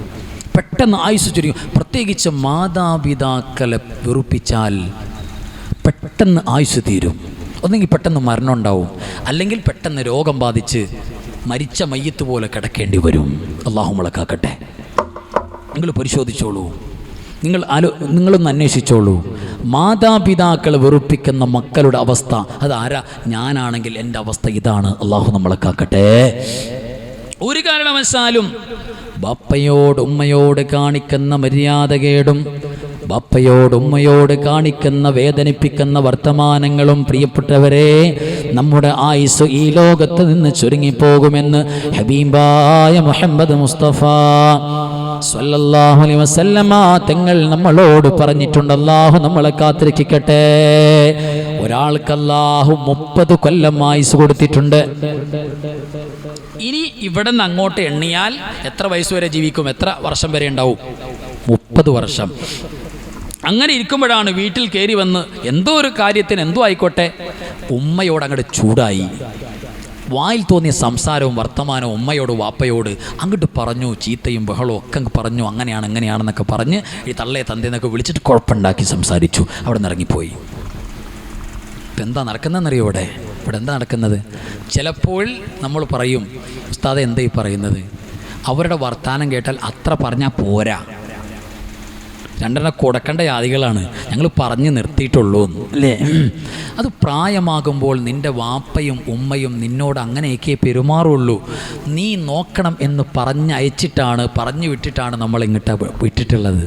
പെട്ടെന്ന് ആയുസ് ചുരുങ്ങും. പ്രത്യേകിച്ച് മാതാപിതാക്കളെ വെറുപ്പിച്ചാൽ പെട്ടെന്ന് ആയുസ് തീരും. ഒന്നെങ്കിൽ പെട്ടെന്ന് മരണം ഉണ്ടാവും, അല്ലെങ്കിൽ പെട്ടെന്ന് രോഗം ബാധിച്ച് മരിച്ച മയ്യത്ത് പോലെ കിടക്കേണ്ടി വരും. അല്ലാഹു നമ്മളെ കാക്കട്ടെ. നിങ്ങൾ പരിശോധിച്ചോളൂ, നിങ്ങളൊന്ന് അന്വേഷിച്ചോളൂ. മാതാപിതാക്കൾ വെറുപ്പിക്കുന്ന മക്കളുടെ അവസ്ഥ അതാരാ? ഞാനാണെങ്കിൽ എൻ്റെ അവസ്ഥ ഇതാണ്. അല്ലാഹു നമ്മളെ കാക്കട്ടെ. ഒരു കാരണവശാലും ബാപ്പയോട് ഉമ്മയോട് കാണിക്കുന്ന മര്യാദകേടും ബാപ്പയോട് ഉമ്മയോട് കാണിക്കുന്ന വേദനിപ്പിക്കുന്ന വർത്തമാനങ്ങളും പ്രിയപ്പെട്ടവരെ, നമ്മുടെ ആയുസ് ഈ ലോകത്ത് നിന്ന് ചുരുങ്ങിപ്പോകുമെന്ന് ഹബീബായ മുഹമ്മദ് മുസ്തഫ സ്വല്ലല്ലാഹു അലൈഹി വസല്ലമ തങ്ങൾ നമ്മളോട് പറഞ്ഞിട്ടുണ്ട്. അല്ലാഹു നമ്മളെ കാത്തിരക്ഷിക്കട്ടെ. ഒരാൾക്ക് അല്ലാഹു 30 കൊല്ലം ആയുസ് കൊടുത്തിട്ടുണ്ട്. ഇനി ഇവിടെ നിന്ന് അങ്ങോട്ട് എണ്ണിയാൽ എത്ര വയസ്സ് വരെ ജീവിക്കും? എത്ര വർഷം വരെ ഉണ്ടാവും? 30 വർഷം. അങ്ങനെ ഇരിക്കുമ്പോഴാണ് വീട്ടിൽ കയറി വന്ന് എന്തോ ഒരു കാര്യത്തിന് എന്തോ ആയിക്കോട്ടെ ഉമ്മയോട് അങ്ങോട്ട് ചൂടായി. വായിൽ തോന്നിയ സംസാരവും വർത്തമാനവും ഉമ്മയോട് വാപ്പയോട് അങ്ങോട്ട് പറഞ്ഞു, ചീത്തയും ബഹളവും ഒക്കെ അങ്ങ് പറഞ്ഞു, അങ്ങനെയാണെന്നൊക്കെ പറഞ്ഞ് ഈ തള്ളയെ തന്തേന്നൊക്കെ വിളിച്ചിട്ട് കുഴപ്പമുണ്ടാക്കി സംസാരിച്ചു. അവിടെ നിന്ന് ഇറങ്ങിപ്പോയി. ഇപ്പം എന്താ നടക്കുന്നതെന്നറിയോ? ഇവിടെ എന്താ നടക്കുന്നത്? ചിലപ്പോൾ നമ്മൾ പറയും, ഉസ്താദെ എന്താ ഈ പറയുന്നത്? അവരുടെ വർത്താനം കേട്ടാൽ അത്ര പറഞ്ഞാൽ പോരാ, രണ്ടെണ്ണം കൊടുക്കേണ്ട ജാതികളാണ്, ഞങ്ങൾ പറഞ്ഞു നിർത്തിയിട്ടുള്ളൂ അല്ലേ? അത് പ്രായമാകുമ്പോൾ നിൻ്റെ വാപ്പയും ഉമ്മയും നിന്നോട് അങ്ങനെയൊക്കെ പെരുമാറുള്ളൂ. നീ നോക്കണം എന്ന് പറഞ്ഞു വിട്ടിട്ടാണ് നമ്മളിങ്ങോട്ട് വിട്ടിട്ടുള്ളത്.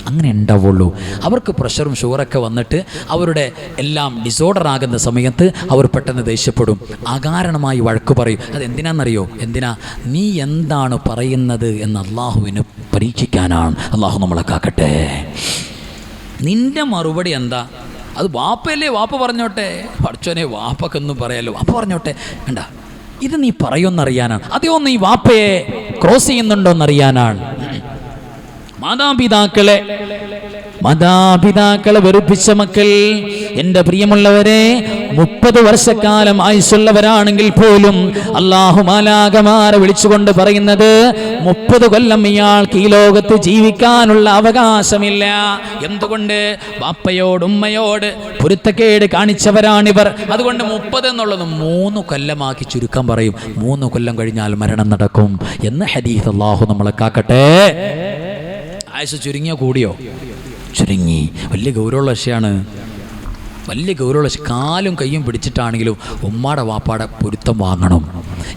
അങ്ങനെ ഉണ്ടാവുള്ളൂ. അവർക്ക് പ്രഷറും ഷുഗറൊക്കെ വന്നിട്ട് അവരുടെ എല്ലാം ഡിസോർഡർ ആകുന്ന സമയത്ത് അവർ പെട്ടെന്ന് ദേഷ്യപ്പെടും, അകാരണമായി വഴക്ക് പറയും. അതെന്തിനാണെന്നറിയോ? നീ എന്താണ് പറയുന്നത് എന്ന് അള്ളാഹുവിന് പരീക്ഷിക്കാനാണ്. അള്ളാഹു നമ്മളെ കാക്കട്ടെ. നിന്റെ മറുപടി എന്താ? അത് വാപ്പയല്ലേ, വാപ്പ പറഞ്ഞോട്ടെ. പഠിച്ചോനെ, വാപ്പക്കൊന്നും പറയാലോ, വാപ്പ പറഞ്ഞോട്ടെ. വേണ്ട, ഇത് നീ പറയുമെന്നറിയാനാണ്. അതെയോ നീ വാപ്പയെ ക്രോസ് ചെയ്യുന്നുണ്ടോ എന്നറിയാനാണ്. മാതാപിതാക്കളെ വെറുപ്പിച്ച മക്കൾ, എൻ്റെ പ്രിയമുള്ളവരെ, 30 വർഷക്കാലം ആയുസ്സുള്ളവരാണെങ്കിൽ പോലും അല്ലാഹു മാലാഖമാരെ വിളിച്ചുകൊണ്ട് പറയുന്നത് 30 കൊല്ലം ഇയാൾക്ക് ഈ ലോകത്ത് ജീവിക്കാനുള്ള അവകാശമില്ല. എന്തുകൊണ്ട്? ബാപ്പയോട് ഉമ്മയോട് പൊരുത്തക്കേട് കാണിച്ചവരാണിവർ. അതുകൊണ്ട് 30 എന്നുള്ളത് 3 കൊല്ലമാക്കി ചുരുക്കം പറയും. 3 കൊല്ലം കഴിഞ്ഞാൽ മരണം നടക്കും എന്ന് ഹദീസ്. അല്ലാഹു നമ്മളെ കാക്കട്ടെ. ആയുസ് ചുരുങ്ങിയോ കൂടിയോ? ചുരുങ്ങി. വലിയ ഗൗരവമുള്ള വിഷയമാണ്. കാലും കയ്യും പിടിച്ചിട്ടാണെങ്കിലും ഉമ്മാടെ വാപ്പാടെ പൊരുത്തം വാങ്ങണം.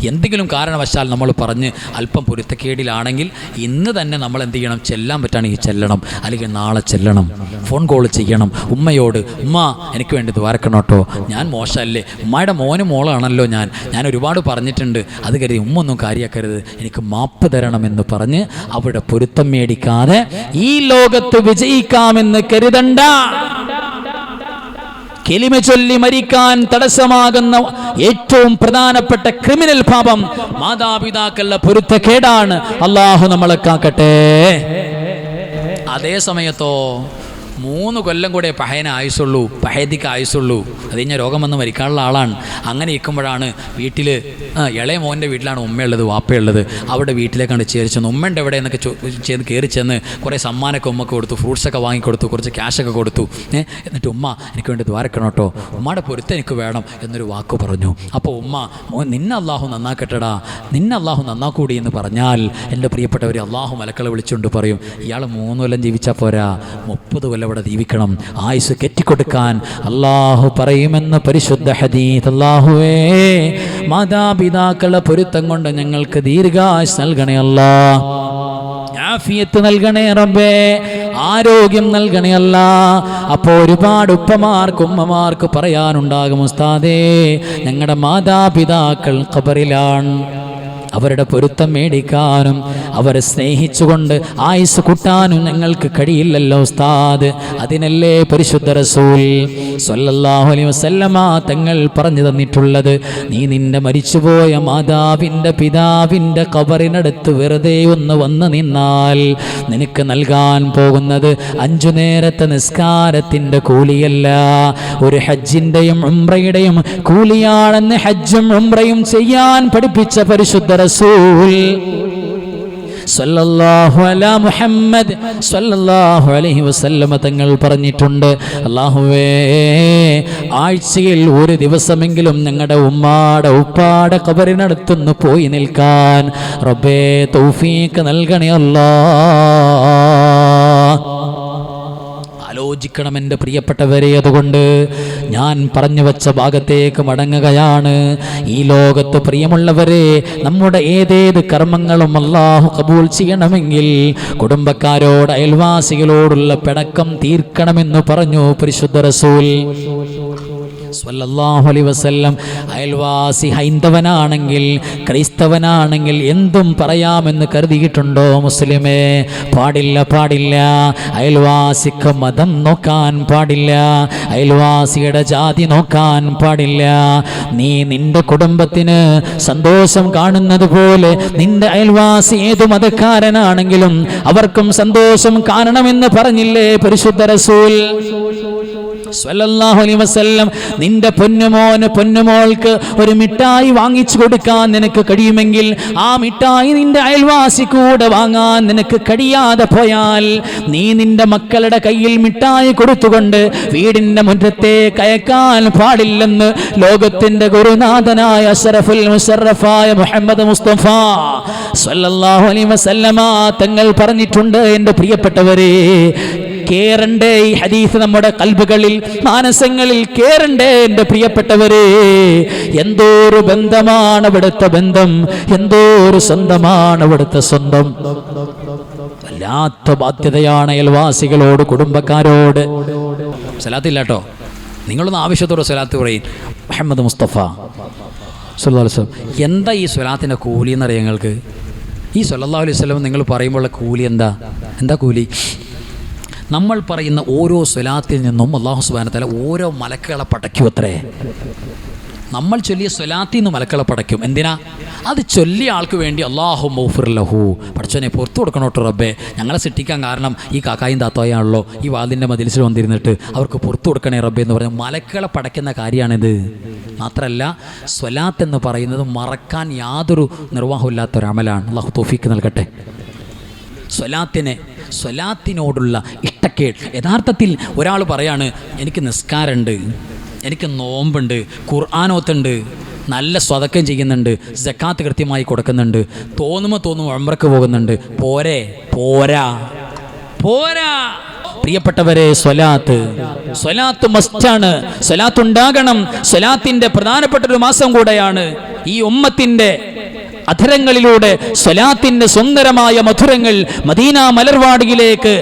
എന്തെങ്കിലും കാരണവശാൽ നമ്മൾ പറഞ്ഞ് അല്പം പൊരുത്തക്കേടിലാണെങ്കിൽ ഇന്ന് തന്നെ നമ്മൾ എന്ത് ചെയ്യണം? ചെല്ലാൻ പറ്റുകയാണെങ്കിൽ ചെല്ലണം, അല്ലെങ്കിൽ നാളെ ചെല്ലണം. ഫോൺ കോൾ ചെയ്യണം ഉമ്മയോട്. ഉമ്മ, എനിക്ക് വേണ്ടി ദ്വാരക്കണം കേട്ടോ, ഞാൻ മോശമല്ലേ, ഉമ്മയുടെ മോളാണല്ലോ ഞാൻ ഒരുപാട് പറഞ്ഞിട്ടുണ്ട്, അത് കരുതി ഉമ്മ ഒന്നും കാര്യമാക്കരുത്, എനിക്ക് മാപ്പ് തരണമെന്ന് പറഞ്ഞ് അവിടെ പൊരുത്തം മേടിക്കാതെ ഈ ലോകത്ത് വിജയിക്കാമെന്ന് കരുതണ്ട. കെലിമ ചൊല്ലി മരിക്കാൻ തടസ്സമാകുന്ന ഏറ്റവും പ്രധാനപ്പെട്ട ക്രിമിനൽ പാപം മാതാപിതാക്കളുടെ പൊരുത്തക്കേടാണ്. അല്ലാഹു നമ്മളെ കാക്കട്ടെ. അതേ സമയത്തോ 3 കൊല്ലം കൂടെ പഹയതിക്ക് ആയുസുള്ളൂ. അത് കഴിഞ്ഞാൽ രോഗം വന്ന് മരിക്കാനുള്ള ആളാണ്. അങ്ങനെ ഇരിക്കുമ്പോഴാണ് വീട്ടിൽ ഇളയ മോൻ്റെ വീട്ടിലാണ് ഉമ്മയുള്ളത്, വാപ്പയുള്ളത്. അവിടെ വീട്ടിലേക്കാണ് ചേർച്ചെന്ന്. ഉമ്മൻ്റെ എവിടെ എന്നൊക്കെ കയറി ചെന്ന് കുറേ സമ്മാനമൊക്കെ ഉമ്മക്ക് കൊടുത്തു, ഫ്രൂട്ട്സൊക്കെ വാങ്ങിക്കൊടുത്തു, കുറച്ച് ക്യാഷൊക്കെ കൊടുത്തു. എന്നിട്ട് ഉമ്മ, എനിക്ക് വേണ്ടി ദ്വാരക്കണം കേട്ടോ, ഉമ്മയുടെ പൊരുത്തം എനിക്ക് വേണം എന്നൊരു വാക്ക് പറഞ്ഞു. അപ്പോൾ ഉമ്മ, നിന്നെ അള്ളാഹു നന്നാക്കട്ടെടാ, നിന്നെ അള്ളാഹു നന്നാക്കൂടി എന്ന് പറഞ്ഞാൽ എൻ്റെ പ്രിയപ്പെട്ടവർ, അള്ളാഹു മലക്കളെ വിളിച്ചുകൊണ്ട് പറയും, ഇയാൾ 3 കൊല്ലം ജീവിച്ചാൽ പോരാ, 30 കൊല്ലം അവിടെ ജീവിക്കണം. ആയുസ് കെറ്റിക്കൊടുക്കാൻ അല്ലാഹു പറയുമെന്ന് പരിശുദ്ധ ഹദീസ്. അല്ലാഹുവേ, മാതാപിതാക്കളുടെ പൊരുത്തം കൊണ്ട് ഞങ്ങൾക്ക് ദീർഘായുസ് നൽകണേ അല്ലാ, ആഫിയത്ത് നൽകണേ റബ്ബേ, ആരോഗ്യം നൽകണേ അല്ലാ. അപ്പോൾ ഒരുപാട് ഉപ്പമാർക്ക് ഉമ്മമാർക്ക് പറയാനുണ്ടാകും, ഉസ്താദേ, ഞങ്ങളുടെ മാതാപിതാക്കൾ ഖബറിലാണ്, അവരുടെ പൊരുത്തം മേടിക്കാനും അവരെ സ്നേഹിച്ചുകൊണ്ട് ആയുസ് കൂട്ടാനും ഞങ്ങൾക്ക് കഴിയില്ലല്ലോ ഉസ്താദ്. അതിനല്ലേ പരിശുദ്ധ റസൂൽ സ്വല്ലല്ലാഹു അലൈഹി വസല്ലമ തങ്ങൾ പറഞ്ഞു തന്നിട്ടുള്ളത്, നീ നിന്റെ മരിച്ചുപോയ മാതാവിൻ്റെ പിതാവിൻ്റെ ഖബറിനടുത്ത് വെറുതെ ഒന്ന് വന്ന് നിന്നാൽ നിനക്ക് നൽകാൻ പോകുന്നത് 5 നേരത്തെ നിസ്കാരത്തിൻ്റെ കൂലിയല്ല, ഒരു ഹജ്ജിൻ്റെയും ഉംറയുടെയും കൂലിയാണെന്ന് ഹജ്ജും ഉംറയും ചെയ്യാൻ പഠിപ്പിച്ച പരിശുദ്ധ റസൂൽ സല്ലല്ലാഹു അലാ മുഹമ്മദ് സല്ലല്ലാഹു അലൈഹി വസല്ലമ തങ്ങൾ പറഞ്ഞിട്ടുണ്ട്, അല്ലാഹുവേ, ആഴ്ചയിൽ ഒരു ദിവസമെങ്കിലും ഞങ്ങളുടെ ഉമ്മാടെ ഉപ്പാടെ ഖബറിനടുത്തൊന്ന് പോയി നിൽക്കാൻ റബ്ബേ തൗഫീഖ് നൽകണേ അല്ലാ. ആലോചിക്കണം എൻ്റെ പ്രിയപ്പെട്ടവരെ. അതുകൊണ്ട് ഞാൻ പറഞ്ഞു വച്ച ഭാഗത്തേക്ക് മടങ്ങുകയാണ്. ഈ ലോകത്ത് പ്രിയമുള്ളവരെ, നമ്മുടെ ഏതേത് കർമ്മങ്ങളും അല്ലാഹു കബൂൽ ചെയ്യണമെങ്കിൽ കുടുംബക്കാരോട് അയൽവാസികളോടുള്ള പിണക്കം തീർക്കണമെന്ന് പറഞ്ഞു പരിശുദ്ധ റസൂൽ സ്വല്ലല്ലാഹു അലൈഹി വസല്ലം. അയൽവാസി ഹൈന്ദവനാണെങ്കിൽ ക്രൈസ്തവനാണെങ്കിൽ എന്തും പറയാമെന്ന് കരുതിയിട്ടുണ്ടോ മുസ്ലിമേ? പാടില്ല, പാടില്ല. അയൽവാസിക്ക് മതം നോക്കാൻ പാടില്ല, അയൽവാസിയുടെ ജാതി നോക്കാൻ പാടില്ല. നീ നിന്റെ കുടുംബത്തിന് സന്തോഷം കാണുന്നത് പോലെ നിന്റെ അയൽവാസി ഏതു മതക്കാരനാണെങ്കിലും അവർക്കും സന്തോഷം കാണണമെന്ന് പറഞ്ഞില്ലേ പരിശുദ്ധ റസൂൽ? സ്വല്ലല്ലാഹു അലൈഹി വസല്ലം നിന്റെ പൊന്നുമോന് പൊന്നുമോൾക്ക് ഒരു മിഠായി വാങ്ങിച്ചു കൊടുക്കാൻ നിനക്ക് കഴിയുമെങ്കിൽ ആ മിഠായി നിന്റെ അയൽവാസി കൂടെ വാങ്ങാൻ നിനക്ക് കഴിയാതെ പോയാൽ നീ നിന്റെ മക്കളുടെ കയ്യിൽ മിഠായി കൊടുത്തുകൊണ്ട് വീടിന്റെ മുറ്റത്തേക്ക് അയക്കാൻ പാടില്ലെന്ന് ലോകത്തിന്റെ ഗുരുനാഥനായ അഷ്റഫുൽ മുശറഫായ മുഹമ്മദ് മുസ്തഫ സ്വല്ലല്ലാഹു അലൈഹി വസല്ലമ തങ്ങൾ പറഞ്ഞിട്ടുണ്ട്. എൻ്റെ പ്രിയപ്പെട്ടവരെ, കേറണ്ടേ ഈ ഹദീസ് നമ്മുടെ കൽബുകളിൽ മാനസങ്ങളിൽ കേറണ്ടേ എൻ്റെ പ്രിയപ്പെട്ടവരെ. എന്തോ ഒരു ബന്ധമാണ് ഇവിടുത്തെ ബന്ധം, എന്തോ ഒരു സ്വന്തമാണ് ഇവിടുത്തെ സ്വന്തം. വല്ലാത്ത ബാധ്യതയാണ് അയൽവാസികളോട്, കുടുംബക്കാരോട്. സലാത്തില്ല കേട്ടോ, നിങ്ങളൊന്ന് ആവശ്യത്തോടെ സ്വലാത്ത് പറയും. മുഹമ്മദ് മുസ്തഫ സല്ലല്ലാഹു അലൈഹി വസല്ലം, എന്താ ഈ സ്വലാത്തിൻ്റെ കൂലി എന്നറിയാം നിങ്ങൾക്ക്? ഈ സല്ലല്ലാഹു അലൈഹി വസല്ലം നിങ്ങൾ പറയുമ്പോഴുള്ള കൂലി എന്താ കൂലി? നമ്മൾ പറയുന്ന ഓരോ സ്വലാത്തിൽ നിന്നും അല്ലാഹു സുബ്ഹാനഹു വ തആല ഓരോ മലക്കുകളെ പടയ്ക്കും അത്രേ. നമ്മൾ ചൊല്ലിയ സ്വലാത്തിൽ നിന്ന് മലക്കുകളെ പടയ്ക്കും. എന്തിനാ? അത് ചൊല്ലിയ ആൾക്ക് വേണ്ടി അല്ലാഹു മഗ്ഫിർ ലഹു, പഠിച്ചോനെ പുറത്തു കൊടുക്കണോട്ടോ റബ്ബേ, ഞങ്ങളെ സിട്ടിക്കാൻ കാരണം ഈ കാക്കായും താത്തായാണല്ലോ, ഈ വാതിൻ്റെ മജിലിസിൽ വന്നിരുന്നിട്ട് അവർക്ക് പുറത്തു കൊടുക്കണേ റബ്ബേ എന്ന് പറഞ്ഞ് മലക്കുകളെ പടയ്ക്കുന്ന കാര്യമാണിത്. മാത്രമല്ല, സ്വലാത്ത് എന്ന് പറയുന്നത് മറക്കാൻ യാതൊരു നിർവാഹമില്ലാത്തൊരു അമലാണ്. അല്ലാഹു തൗഫീക്ക് നൽകട്ടെ. സ്വലാത്തിനോടുള്ള ഇഷ്ടക്കേട്. യഥാർത്ഥത്തിൽ ഒരാൾ പറയാണ്, എനിക്ക് നിസ്കാരമുണ്ട്, എനിക്ക് നോമ്പുണ്ട്, ഖുർആനോത്തുണ്ട്, നല്ല സ്വതക്കം ചെയ്യുന്നുണ്ട്, സക്കാത്ത് കൃത്യമായി കൊടുക്കുന്നുണ്ട്, തോന്നുമ്പോൾ ഉംറക്ക് പോകുന്നുണ്ട്, പോരാ. പ്രിയപ്പെട്ടവരെ, സ്വലാത്ത് മസ്റ്റാണ്. സ്വലാത്ത് ഉണ്ടാകണം. സ്വലാത്തിന്റെ പ്രധാനപ്പെട്ട ഒരു മാസം കൂടെയാണ്. ഈ ഉമ്മത്തിന്റെ അധരങ്ങളിലൂടെ സ്വലാത്തിന്റെ സുന്ദരമായ മധുരങ്ങൾ മദീന മലർവാടിയിലേക്ക്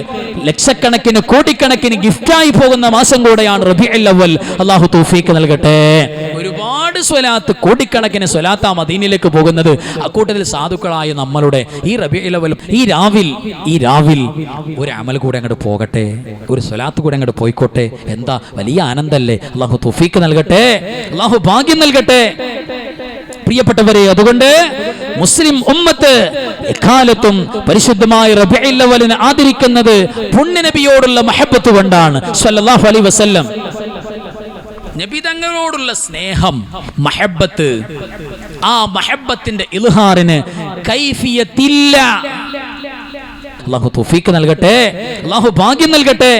ലക്ഷക്കണക്കിന് കോടിക്കണക്കിന് ഗിഫ്റ്റായി പോകുന്ന മാസം കൂടെയാണ് റബീഉൽ അവ്വൽ. അല്ലാഹു തൗഫീഖ് നൽകട്ടെ. ഒരുപാട് സ്വലാത്ത്, കോടിക്കണക്കിന് സ്വലാത്ത് ആ മദീനയിലേക്ക് പോകുന്നത്. അക്കൂട്ടത്തിൽ സാധുക്കളായ നമ്മളുടെ ഈ റബീഉൽ അവ്വൽ ഈ രാവിൽ ഒരു അമൽ കൂടെ അങ്ങോട്ട് പോകട്ടെ, ഒരു സ്വലാത്ത് കൂടെ അങ്ങോട്ട് പോയിക്കോട്ടെ. എന്താ വലിയ ആനന്ദല്ലേ. അല്ലാഹു തൗഫീഖ് നൽകട്ടെ, അല്ലാഹു ഭാഗ്യം നൽകട്ടെ. പ്രിയപ്പെട്ടവരെ, അതുകൊണ്ട് മുസ്ലിം ഉമ്മത്ത് എക്കാലത്തും പരിശുദ്ധമായ റബീഉൽ അവ്വലിനെ ആദരിക്കുന്നത് പുണ്യ നബിയോടുള്ള മഹബത്ത് കൊണ്ടാണ്. സ്വല്ലല്ലാഹു അലൈഹി വസല്ലം, നബി തങ്ങളോടുള്ള സ്നേഹം, മഹബത്ത്, ആ മഹബത്തിന്റെ ഇൽഹാറിന് കൈഫിയത്തില്ല. അല്ലാഹു തൗഫീഖ് നൽകട്ടെ, അല്ലാഹു ഭാഗ്യം നൽകട്ടെ.